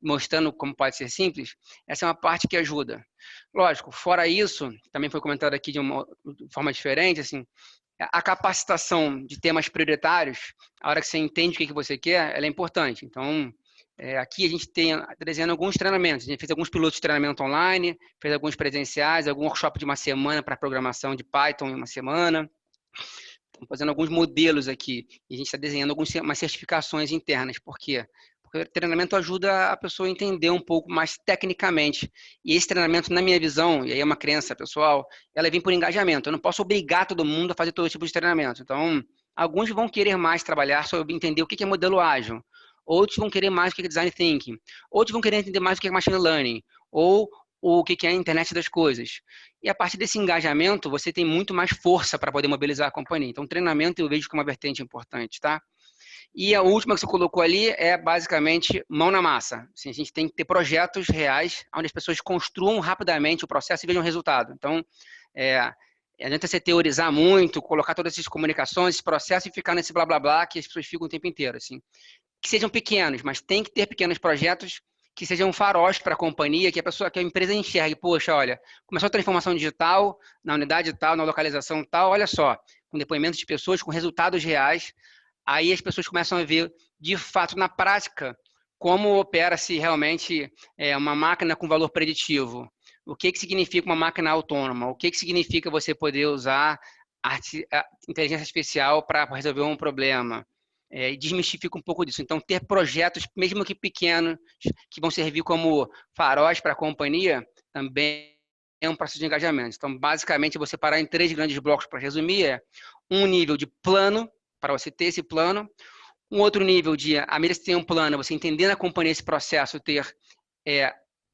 mostrando como pode ser simples, essa é uma parte que ajuda. Lógico, fora isso, também foi comentado aqui de uma forma diferente, assim, a capacitação de temas prioritários, a hora que você entende o que você quer, ela é importante. Então, aqui a gente tem desenhando alguns treinamentos, a gente fez alguns pilotos de treinamento online, fez alguns presenciais, algum workshop de uma semana para programação de Python em uma semana, estamos fazendo alguns modelos aqui, e a gente está desenhando algumas certificações internas. Por quê? Porque o treinamento ajuda a pessoa a entender um pouco mais tecnicamente. E esse treinamento, na minha visão, e aí é uma crença pessoal, ela vem por engajamento. Eu não posso obrigar todo mundo a fazer todo tipo de treinamento. Então, alguns vão querer mais trabalhar sobre entender o que é modelo ágil. Outros vão querer mais o que é design thinking. Outros vão querer entender mais o que é machine learning. Ou o que é a internet das coisas. E a partir desse engajamento, você tem muito mais força para poder mobilizar a companhia. Então, treinamento eu vejo como uma vertente importante, tá? E a última que você colocou ali é basicamente mão na massa. Assim, a gente tem que ter projetos reais, onde as pessoas construam rapidamente o processo e vejam o resultado. Então, adianta você teorizar muito, colocar todas essas comunicações, esse processo e ficar nesse blá blá blá que as pessoas ficam o tempo inteiro. Assim. Que sejam pequenos, mas tem que ter pequenos projetos que sejam faróis para a companhia, que a empresa enxergue, poxa, olha, começou a transformação digital na unidade tal, na localização tal, olha só, com depoimentos de pessoas, com resultados reais. Aí as pessoas começam a ver, de fato, na prática, como opera-se realmente uma máquina com valor preditivo. O que significa uma máquina autônoma? O que significa você poder usar a inteligência artificial para resolver um problema? E desmistifica um pouco disso. Então, ter projetos, mesmo que pequenos, que vão servir como faróis para a companhia, também é um processo de engajamento. Então, basicamente, você parar em 3 grandes blocos para resumir, um nível de plano, para você ter esse plano. Um outro nível de, à medida que você tem um plano, você entender na companhia esse processo, ter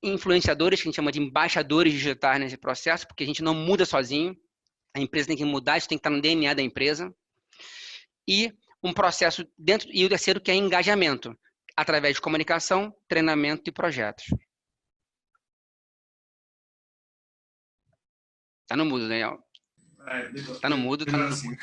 influenciadores, que a gente chama de embaixadores digitais nesse processo, porque a gente não muda sozinho, a empresa tem que mudar, isso tem que estar no DNA da empresa. E um processo dentro, e o terceiro que é engajamento, através de comunicação, treinamento e projetos. Tá no mudo, Daniel. Tá no mudo, tá no mudo.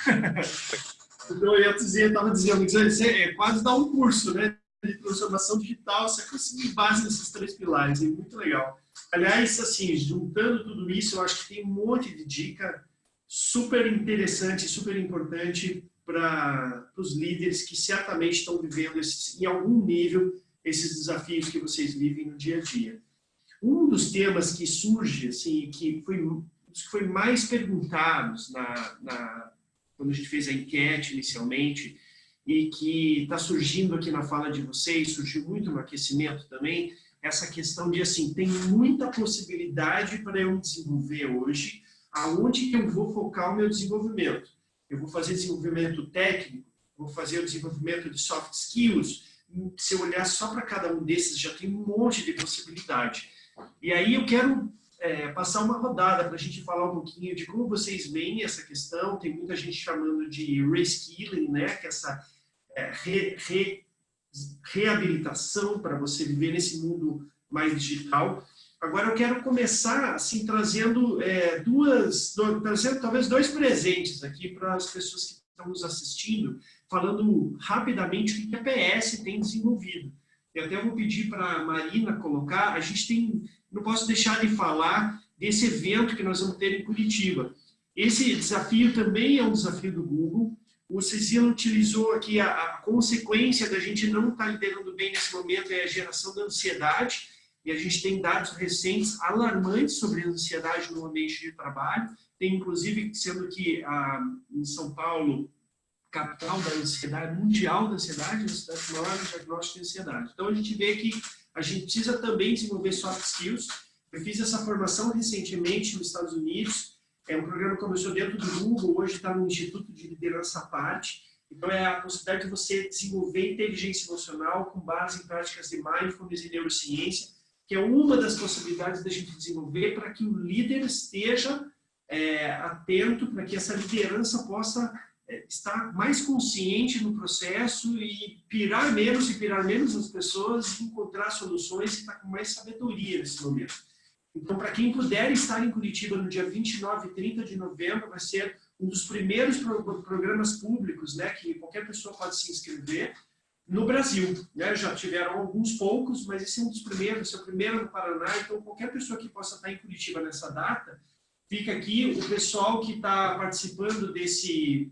Então, eu estava dizendo, é quase dar um curso, né, de transformação digital, só que assim, base nesses 3 pilares, é muito legal. Aliás, assim, juntando tudo isso, eu acho que tem um monte de dica super interessante, super importante para os líderes que certamente estão vivendo em algum nível esses desafios que vocês vivem no dia a dia. Um dos temas que surge, assim, que foi mais perguntados quando a gente fez a enquete inicialmente, e que está surgindo aqui na fala de vocês, surgiu muito no aquecimento também, essa questão de, assim, tem muita possibilidade para eu desenvolver hoje, aonde que eu vou focar o meu desenvolvimento. Eu vou fazer desenvolvimento técnico, vou fazer o desenvolvimento de soft skills. Se eu olhar só para cada um desses, já tem um monte de possibilidade. E aí eu quero passar uma rodada para a gente falar um pouquinho de como vocês veem essa questão. Tem muita gente chamando de reskilling, né? Que é essa reabilitação para você viver nesse mundo mais digital. Agora eu quero começar assim trazendo talvez dois presentes aqui para as pessoas que estão nos assistindo, falando rapidamente o que a PS tem desenvolvido. Eu até vou pedir para a Marina colocar, não posso deixar de falar desse evento que nós vamos ter em Curitiba. Esse desafio também é um desafio do Google. O Cecília utilizou aqui a consequência da gente não estar liderando bem nesse momento é a geração da ansiedade, e a gente tem dados recentes alarmantes sobre a ansiedade no ambiente de trabalho. Tem, inclusive, sendo que em São Paulo, capital da ansiedade, mundial da ansiedade, na cidade maior do diagnóstico de ansiedade. Então, a gente vê que a gente precisa também desenvolver soft skills. Eu fiz essa formação recentemente nos Estados Unidos. É um programa que começou dentro do Google, hoje está no Instituto de Liderança à Parte. Então, é a possibilidade de você desenvolver inteligência emocional com base em práticas de mindfulness e neurociência, que é uma das possibilidades da gente desenvolver para que o líder esteja atento, para que essa liderança possa estar mais consciente no processo e pirar menos as pessoas, encontrar soluções e estar com mais sabedoria nesse momento. Então, para quem puder estar em Curitiba no dia 29 e 30 de novembro, vai ser um dos primeiros programas públicos, né, que qualquer pessoa pode se inscrever no Brasil. Né? Já tiveram alguns poucos, mas esse é um dos primeiros, esse é o primeiro no Paraná, então qualquer pessoa que possa estar em Curitiba nessa data, fica aqui. O pessoal que está participando desse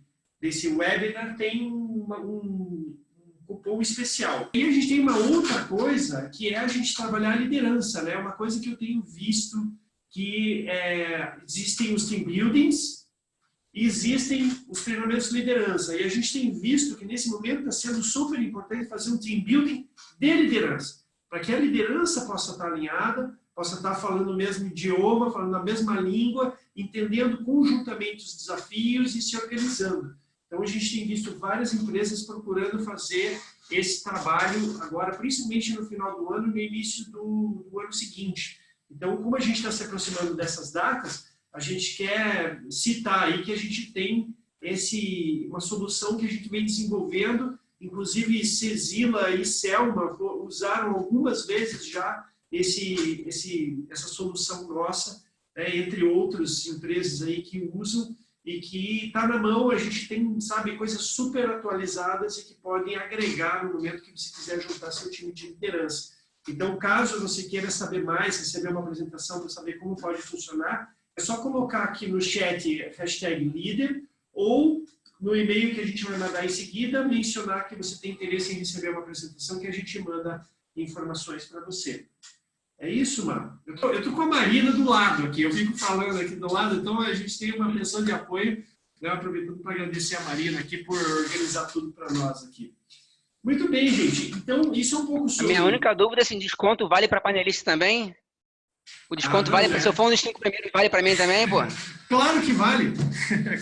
webinar tem um cupom especial. E a gente tem uma outra coisa, que é a gente trabalhar a liderança, né? Uma coisa que eu tenho visto que existem os team buildings e existem os treinamentos de liderança. E a gente tem visto que nesse momento está sendo super importante fazer um team building de liderança, para que a liderança possa estar alinhada, possa estar falando o mesmo idioma, falando a mesma língua, entendendo conjuntamente os desafios e se organizando. Então, a gente tem visto várias empresas procurando fazer esse trabalho agora, principalmente no final do ano e no início do ano seguinte. Então, como a gente está se aproximando dessas datas, a gente quer citar aí que a gente tem uma solução que a gente vem desenvolvendo, inclusive Cecília e Selma usaram algumas vezes já essa solução nossa, entre outras empresas aí que usam, e que está na mão. A gente tem, sabe, coisas super atualizadas e que podem agregar no momento que você quiser juntar seu time de liderança. Então, caso você queira saber mais, receber uma apresentação para saber como pode funcionar, é só colocar aqui no chat #líder ou no e-mail que a gente vai mandar em seguida, mencionar que você tem interesse em receber uma apresentação que a gente manda informações para você. É isso, mano. Eu tô com a Marina do lado aqui, eu fico falando aqui do lado, então a gente tem uma pessoa de apoio, né, aproveitando para agradecer a Marina aqui por organizar tudo para nós aqui. Muito bem, gente. Então, isso é um pouco sobre... A minha única dúvida, assim, desconto vale para panelista também? O desconto vale para... Se eu for um dos 5 primeiros, vale para mim também, pô? Claro que vale.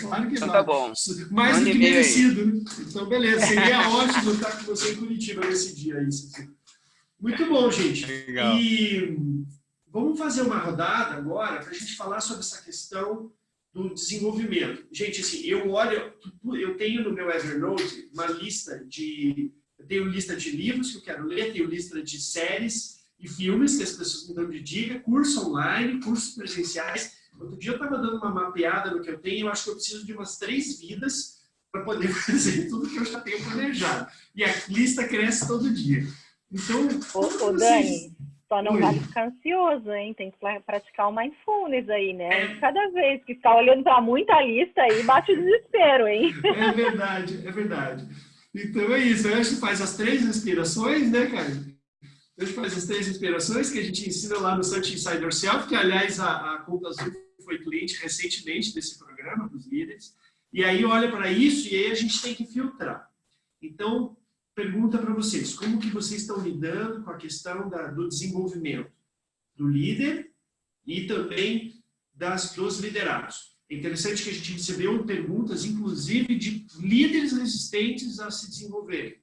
Claro que então vale. Tá bom. Mais do que merecido, né? Então, beleza. Seria ótimo estar com você em Curitiba nesse dia aí, Cecília. Muito bom, gente. Legal. E vamos fazer uma rodada agora para a gente falar sobre essa questão do desenvolvimento. Gente, assim, eu tenho no meu Evernote uma lista de... Eu tenho lista de livros que eu quero ler, tenho lista de séries e filmes que as pessoas me dão de dica, curso online, cursos presenciais. Outro dia eu estava dando uma mapeada no que eu tenho, eu acho que eu preciso de umas 3 vidas para poder fazer tudo que eu já tenho planejado. E a lista cresce todo dia. Então, ô Dani, só não vale ficar ansioso, hein? Tem que praticar o mindfulness aí, né? Cada vez que ficar olhando para muita lista aí, bate o desespero, hein? É verdade, é verdade. Então é isso, a gente faz as 3 respirações, né, cara? Hoje faz as 3 inspirações que a gente ensina lá no Search Inside Yourself, que, aliás, a Conta Azul foi cliente recentemente desse programa, dos líderes. E aí olha para isso e aí a gente tem que filtrar. Então, pergunta para vocês, como que vocês estão lidando com a questão do desenvolvimento do líder e também dos liderados? É interessante que a gente recebeu perguntas, inclusive, de líderes resistentes a se desenvolverem.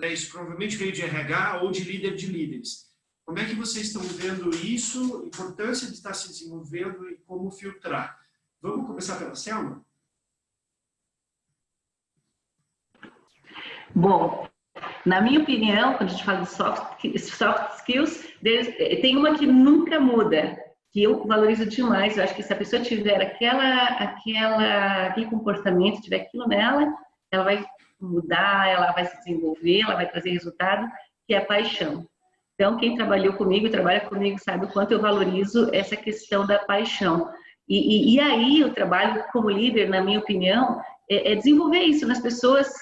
Isso provavelmente veio de RH ou de líder de líderes. Como é que vocês estão vendo isso, a importância de estar se desenvolvendo e como filtrar? Vamos começar pela Selma? Bom, na minha opinião, quando a gente fala de soft skills, tem uma que nunca muda, que eu valorizo demais. Eu acho que se a pessoa tiver aquele comportamento, tiver aquilo nela, ela vai mudar, ela vai se desenvolver, ela vai trazer resultado, que é a paixão. Então, quem trabalha comigo, sabe o quanto eu valorizo essa questão da paixão. E aí, o trabalho como líder, na minha opinião, é desenvolver isso nas pessoas,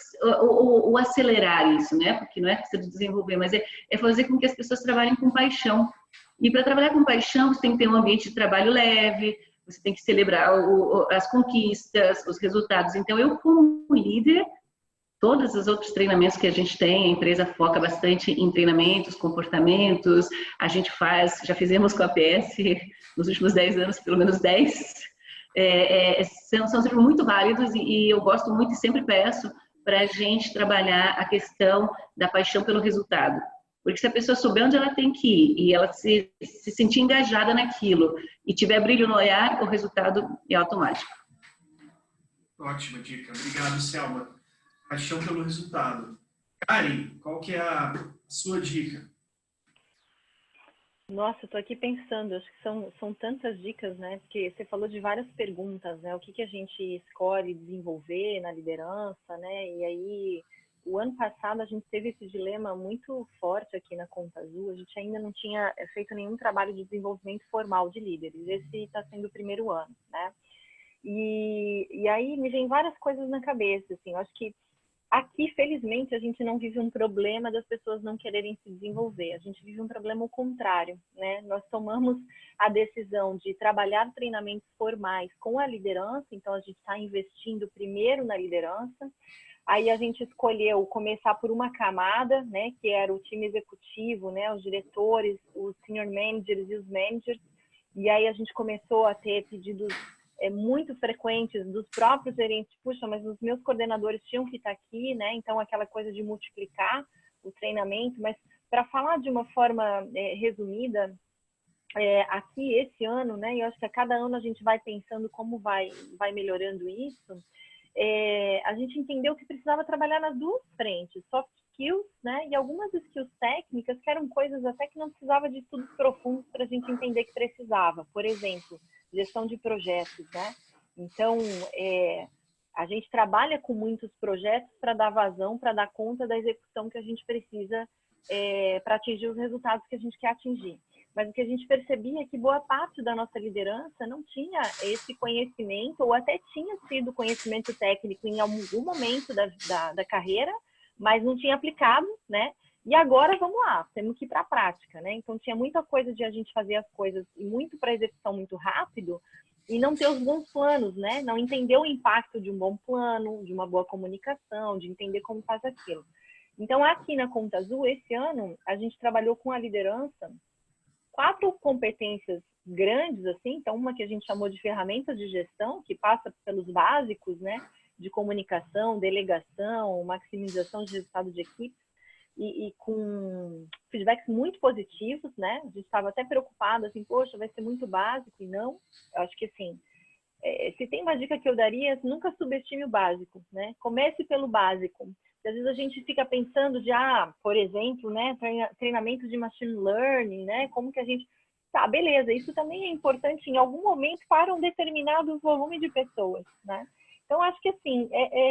ou acelerar isso, né? Porque não é questão de desenvolver, mas é fazer com que as pessoas trabalhem com paixão. E para trabalhar com paixão, você tem que ter um ambiente de trabalho leve, você tem que celebrar as conquistas, os resultados. Então, eu como líder, todos os outros treinamentos que a gente tem, a empresa foca bastante em treinamentos, comportamentos, a gente já fizemos com a APS nos últimos 10 anos, pelo menos 10, são sempre muito válidos e eu gosto muito e sempre peço para a gente trabalhar a questão da paixão pelo resultado. Porque se a pessoa souber onde ela tem que ir e ela se sentir engajada naquilo e tiver brilho no olhar, o resultado é automático. Ótima dica. Obrigado, Selma. Paixão pelo resultado. Karen, qual que é a sua dica? Nossa, eu tô aqui pensando, acho que são tantas dicas, né? Porque você falou de várias perguntas, né? O que a gente escolhe desenvolver na liderança, né? E aí, o ano passado a gente teve esse dilema muito forte aqui na Conta Azul. A gente ainda não tinha feito nenhum trabalho de desenvolvimento formal de líderes. Esse está sendo o primeiro ano, né? E aí me vem várias coisas na cabeça, assim. Eu acho que aqui, felizmente, a gente não vive um problema das pessoas não quererem se desenvolver. A gente vive um problema ao contrário, né? Nós tomamos a decisão de trabalhar treinamentos formais com a liderança, então a gente está investindo primeiro na liderança. Aí a gente escolheu começar por uma camada, né? Que era o time executivo, né? Os diretores, os senior managers e os managers. E aí a gente começou a ter pedidos muito frequentes dos próprios gerentes, puxa, mas os meus coordenadores tinham que estar aqui, né? Então, aquela coisa de multiplicar o treinamento. Mas, para falar de uma forma resumida, aqui esse ano, né? E eu acho que a cada ano a gente vai pensando como vai melhorando isso. A gente entendeu que precisava trabalhar nas duas frentes, soft skills, né? E algumas skills técnicas que eram coisas até que não precisava de estudos profundos para a gente entender que precisava. Por exemplo, gestão de projetos, né? Então, a gente trabalha com muitos projetos para dar vazão, para dar conta da execução que a gente precisa para atingir os resultados que a gente quer atingir. Mas o que a gente percebia é que boa parte da nossa liderança não tinha esse conhecimento, ou até tinha sido conhecimento técnico em algum momento da carreira, mas não tinha aplicado, né? E agora, vamos lá, temos que ir para a prática, né? Então, tinha muita coisa de a gente fazer as coisas e muito para execução muito rápido e não ter os bons planos, né? Não entender o impacto de um bom plano, de uma boa comunicação, de entender como faz aquilo. Então, aqui na Conta Azul, esse ano, a gente trabalhou com a liderança 4 competências grandes, assim. Então, uma que a gente chamou de ferramentas de gestão, que passa pelos básicos, né? De comunicação, delegação, maximização de resultado de equipe. E com feedbacks muito positivos, né? A gente estava até preocupado, assim, poxa, vai ser muito básico, e não. Eu acho que, assim, se tem uma dica que eu daria, nunca subestime o básico, né? Comece pelo básico. Às vezes a gente fica pensando de, por exemplo, né, treinamento de machine learning, né? Como que a gente... Tá, beleza, isso também é importante em algum momento para um determinado volume de pessoas, né? Então, acho que, assim,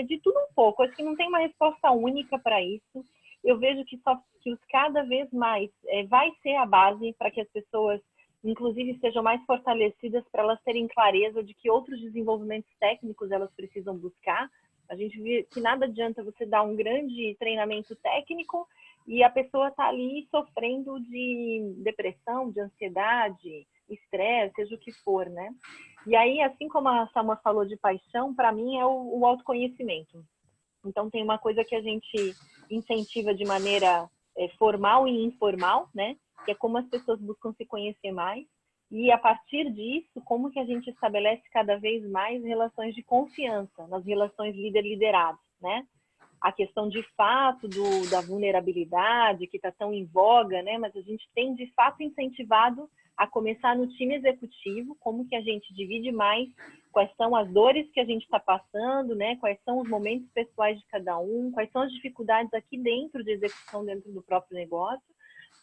de tudo um pouco. Acho que não tem uma resposta única para isso. Eu vejo que soft skills cada vez mais vai ser a base para que as pessoas, inclusive, sejam mais fortalecidas, para elas terem clareza de que outros desenvolvimentos técnicos elas precisam buscar. A gente vê que nada adianta você dar um grande treinamento técnico e a pessoa está ali sofrendo de depressão, de ansiedade, estresse, seja o que for, né? E aí, assim como a Salma falou de paixão, para mim é o autoconhecimento. Então, tem uma coisa que a gente incentiva de maneira formal e informal, né? Que é como as pessoas buscam se conhecer mais. E, a partir disso, como que a gente estabelece cada vez mais relações de confiança nas relações líder-liderado, né? A questão, de fato, da vulnerabilidade, que está tão em voga, né? Mas a gente tem, de fato, incentivado a começar no time executivo, como que a gente divide mais, quais são as dores que a gente está passando, né? Quais são os momentos pessoais de cada um, quais são as dificuldades aqui dentro de execução, dentro do próprio negócio,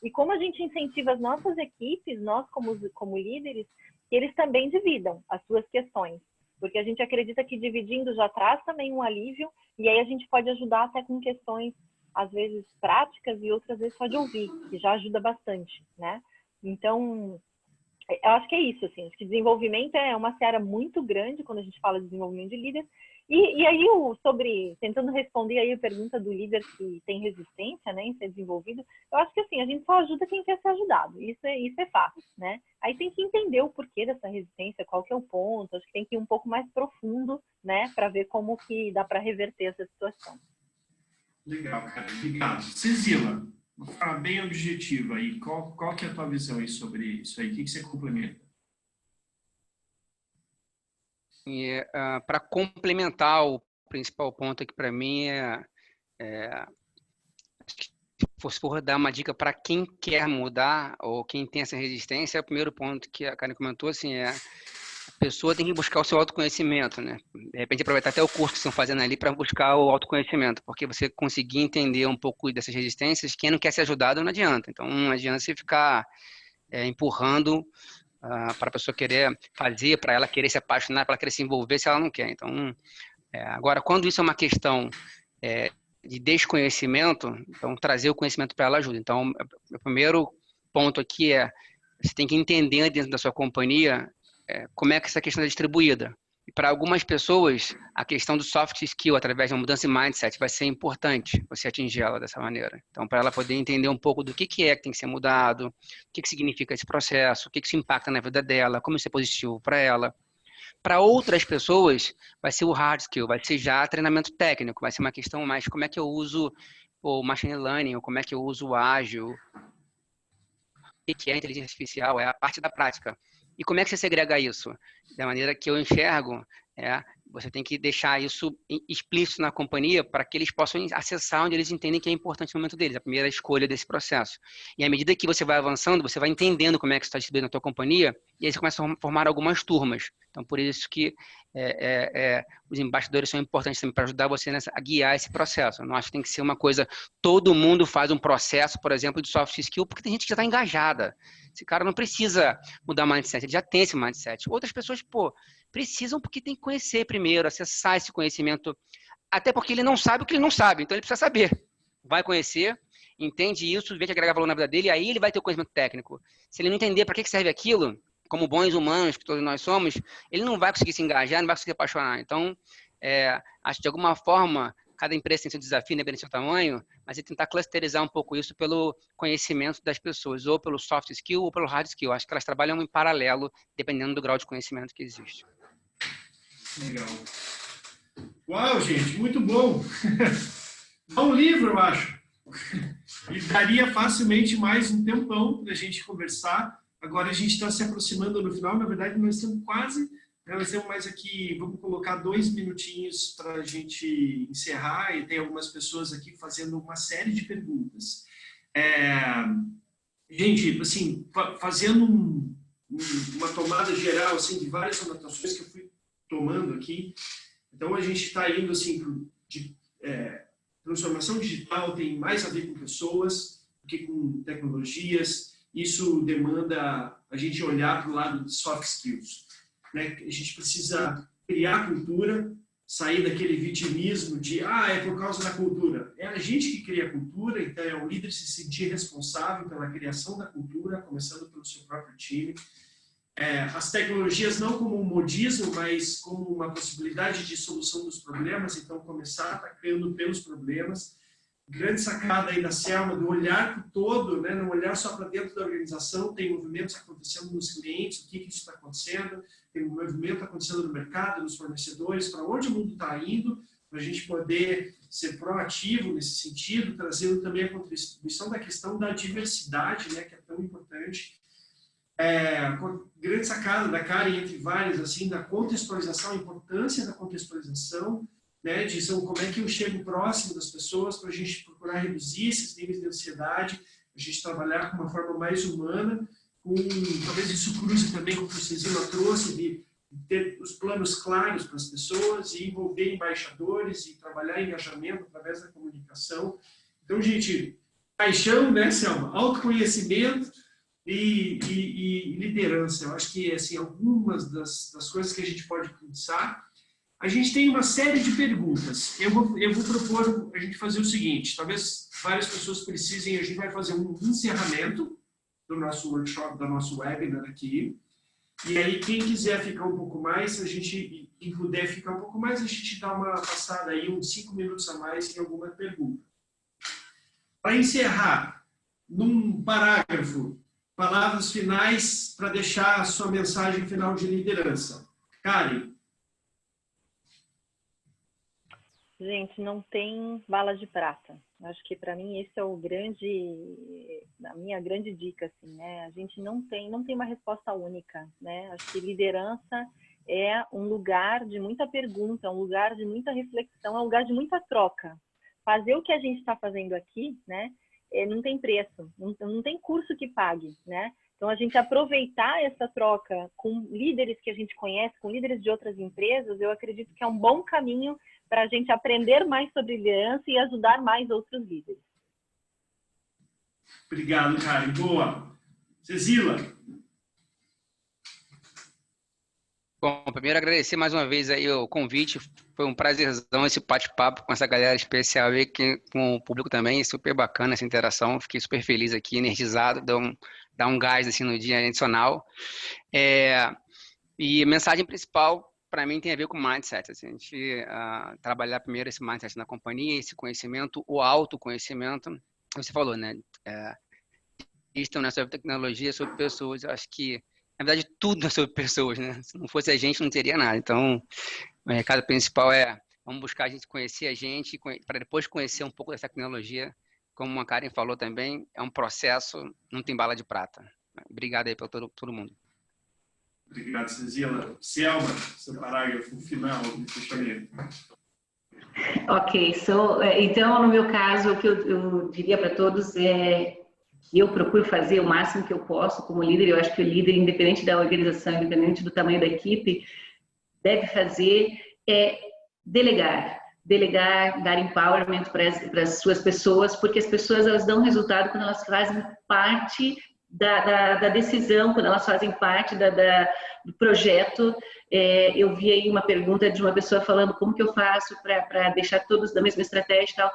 e como a gente incentiva as nossas equipes, nós como líderes, que eles também dividam as suas questões, porque a gente acredita que dividindo já traz também um alívio, e aí a gente pode ajudar até com questões, às vezes, práticas, e outras vezes só de ouvir, que já ajuda bastante, né? Então, eu acho que é isso, assim, acho que desenvolvimento é uma seara muito grande quando a gente fala de desenvolvimento de líder. E aí, tentando responder aí a pergunta do líder que tem resistência, né, em ser desenvolvido, eu acho que, assim, a gente só ajuda quem quer ser ajudado, isso é fácil, né? Aí tem que entender o porquê dessa resistência, qual que é o ponto, acho que tem que ir um pouco mais profundo, né, para ver como que dá para reverter essa situação. Legal, cara, obrigado. Cezila, uma forma bem objetiva aí, qual que é a tua visão aí sobre isso aí? O que você complementa? Para complementar, o principal ponto aqui para mim se for dar uma dica para quem quer mudar ou quem tem essa resistência, o primeiro ponto que a Karen comentou, assim, a pessoa tem que buscar o seu autoconhecimento, né? De repente aproveitar até o curso que estão fazendo ali para buscar o autoconhecimento, porque você conseguir entender um pouco dessas resistências, quem não quer ser ajudado não adianta. Então não adianta você ficar empurrando para a pessoa querer fazer, para ela querer se apaixonar, para ela querer se envolver se ela não quer. Então, agora, quando isso é uma questão de desconhecimento, então trazer o conhecimento para ela ajuda. Então, o primeiro ponto aqui você tem que entender dentro da sua companhia como é que essa questão é distribuída. E para algumas pessoas, a questão do soft skill, através de uma mudança de mindset, vai ser importante você atingir ela dessa maneira. Então, para ela poder entender um pouco do que tem que ser mudado, o que significa esse processo, o que isso impacta na vida dela, como isso é positivo para ela. Para outras pessoas, vai ser o hard skill, vai ser já treinamento técnico, vai ser uma questão mais como é que eu uso o machine learning, ou como é que eu uso o ágil, o que é inteligência artificial, é a parte da prática. E como é que você segrega isso? Da maneira que eu enxergo, você tem que deixar isso explícito na companhia para que eles possam acessar onde eles entendem que é importante no momento deles, a primeira escolha desse processo. E à medida que você vai avançando, você vai entendendo como é que está distribuído na tua companhia, e aí você começa a formar algumas turmas. Então, por isso que os embaixadores são importantes também para ajudar você a guiar esse processo. Eu não acho que tem que ser uma coisa, todo mundo faz um processo, por exemplo, de soft skill, porque tem gente que já está engajada. Esse cara não precisa mudar o mindset, ele já tem esse mindset. Outras pessoas, precisam porque tem que conhecer primeiro, acessar esse conhecimento, até porque ele não sabe o que ele não sabe, então ele precisa saber. Vai conhecer, entende isso, vê que agrega valor na vida dele, e aí ele vai ter o conhecimento técnico. Se ele não entender para que serve aquilo, como bons humanos que todos nós somos, ele não vai conseguir se engajar, não vai conseguir se apaixonar. Então, acho que de alguma forma, cada empresa tem seu desafio, independente do seu tamanho, mas é tentar clusterizar um pouco isso pelo conhecimento das pessoas, ou pelo soft skill ou pelo hard skill. Acho que elas trabalham em paralelo, dependendo do grau de conhecimento que existe. Legal. Uau, gente, muito bom. Dá um livro, eu acho. E daria facilmente mais um tempão para a gente conversar. Agora a gente está se aproximando no final. Na verdade, nós estamos quase... Nós temos mais aqui, vamos colocar 2 minutinhos para a gente encerrar, e tem algumas pessoas aqui fazendo uma série de perguntas. Gente, assim, fazendo uma tomada geral, assim, de várias anotações que eu fui tomando aqui. Então, a gente está indo, assim, transformação digital tem mais a ver com pessoas do que com tecnologias. Isso demanda a gente olhar para o lado de soft skills. Né? A gente precisa criar cultura, sair daquele vitimismo de é por causa da cultura. É a gente que cria a cultura, então é o líder se sentir responsável pela criação da cultura, começando pelo seu próprio time. As tecnologias não como um modismo, mas como uma possibilidade de solução dos problemas, então começar atacando pelos problemas. grande sacada aí da Selma, do olhar todo, né? Não olhar só para dentro da organização, tem movimentos acontecendo nos clientes, o que isso está acontecendo, tem um movimento acontecendo no mercado, nos fornecedores, para onde o mundo está indo, para a gente poder ser proativo nesse sentido, trazendo também a contribuição da questão da diversidade, né? Que é tão importante. Grande sacada da Karen, entre várias, assim, da contextualização, a importância da contextualização, né, de como é que eu chego próximo das pessoas para a gente procurar reduzir esses níveis de ansiedade, a gente trabalhar com uma forma mais humana, talvez isso cruze também com o que o Cezila trouxe, de ter os planos claros para as pessoas e envolver embaixadores e trabalhar engajamento através da comunicação. Então, gente, paixão, né, Selma? Autoconhecimento e liderança. Eu acho que, assim, algumas das coisas que a gente pode pensar. A gente tem uma série de perguntas. Eu vou propor a gente fazer o seguinte, talvez várias pessoas precisem, a gente vai fazer um encerramento do nosso workshop, do nosso webinar aqui, e aí quem quiser ficar um pouco mais, quem puder ficar um pouco mais, a gente dá uma passada aí, uns 5 minutos a mais em alguma pergunta. Para encerrar, num parágrafo, palavras finais para deixar a sua mensagem final de liderança. Karen. Gente, não tem bala de prata. Acho que para mim esse é a minha grande dica, assim, né? A gente não tem uma resposta única, né? Acho que liderança é um lugar de muita pergunta, um lugar de muita reflexão, é um lugar de muita troca. Fazer o que a gente está fazendo aqui, né? Não tem preço, não tem curso que pague, né? Então, a gente aproveitar essa troca com líderes que a gente conhece, com líderes de outras empresas, eu acredito que é um bom caminho para a gente aprender mais sobre liderança e ajudar mais outros líderes. Obrigado, Karen. Boa. Cezila. Bom, primeiro agradecer mais uma vez aí o convite. Foi um prazerzão esse bate-papo com essa galera especial aí, com o público também. Super bacana essa interação. Fiquei super feliz aqui, energizado. Dá um gás assim, no dia adicional. E a mensagem principal, para mim, tem a ver com mindset. Assim, a gente trabalhar primeiro esse mindset na companhia, esse conhecimento, o autoconhecimento. Você falou, né? Isso não é sobre tecnologia, é sobre pessoas. Eu acho que, na verdade, tudo é sobre pessoas, né? Se não fosse a gente, não teria nada. Então, o recado principal vamos buscar a gente conhecer a gente, para depois conhecer um pouco dessa tecnologia. Como a Karen falou também, é um processo, não tem bala de prata. Obrigado aí para todo mundo. Obrigado, Cezila. Selma, seu parágrafo final de fechamento. Ok, então, no meu caso, o que eu diria para todos é que eu procuro fazer o máximo que eu posso como líder. Eu acho que o líder, independente da organização, independente do tamanho da equipe, deve fazer delegar, dar empowerment para as suas pessoas, porque as pessoas elas dão resultado quando elas fazem parte da decisão, quando elas fazem parte do projeto. Eu vi aí uma pergunta de uma pessoa falando como que eu faço para deixar todos da mesma estratégia e tal.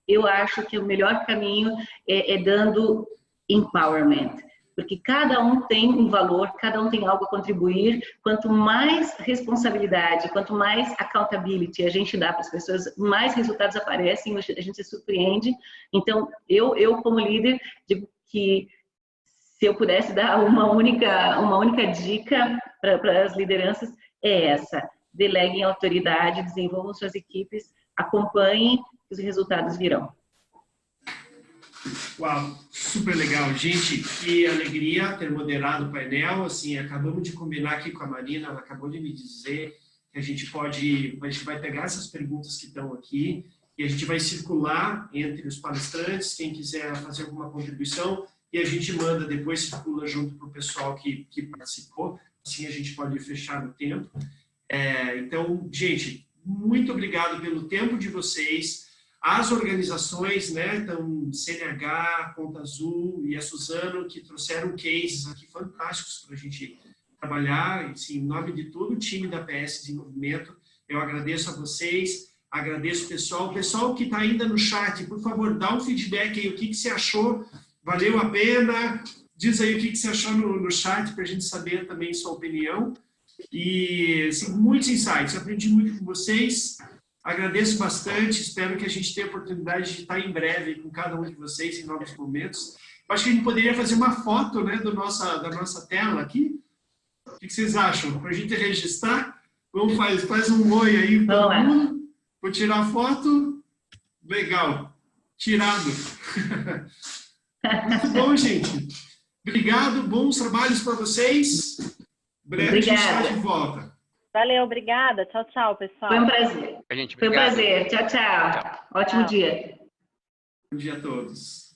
Eu acho que o melhor caminho é dando empowerment, porque cada um tem um valor, cada um tem algo a contribuir. Quanto mais responsabilidade, quanto mais accountability a gente dá para as pessoas, mais resultados aparecem, a gente se surpreende. Então, eu como líder, digo que se eu pudesse dar uma única dica para as lideranças, é essa: deleguem autoridade, desenvolvam suas equipes, acompanhem, que os resultados virão. Uau, super legal. Gente, que alegria ter moderado o painel. Assim, acabamos de combinar aqui com a Marina, ela acabou de me dizer que a gente vai pegar essas perguntas que estão aqui e a gente vai circular entre os palestrantes, quem quiser fazer alguma contribuição, e a gente manda, depois circula junto para o pessoal que participou, assim a gente pode fechar no tempo. Então, gente, muito obrigado pelo tempo de vocês. As organizações, né, então CNH, Conta Azul e a Suzano, que trouxeram cases aqui fantásticos para a gente trabalhar, assim, em nome de todo o time da PS Desenvolvimento, eu agradeço a vocês, agradeço o pessoal que está ainda no chat, por favor, dá um feedback aí, o que você achou, valeu a pena, diz aí o que você achou no chat para a gente saber também sua opinião, e assim, muitos insights, aprendi muito com vocês. Agradeço bastante, espero que a gente tenha a oportunidade de estar em breve com cada um de vocês em novos momentos. Eu acho que a gente poderia fazer uma foto, né, da nossa tela aqui. O que vocês acham? Para a gente registrar? Vamos faz um oi aí para todo mundo. Vou tirar a foto. Legal. Tirado. Muito bom, gente. Obrigado, bons trabalhos para vocês. Breve a gente está de volta. Valeu, obrigada. Tchau, tchau, pessoal. Foi um prazer. Foi um prazer. Tchau, tchau. Ótimo dia. Bom dia a todos.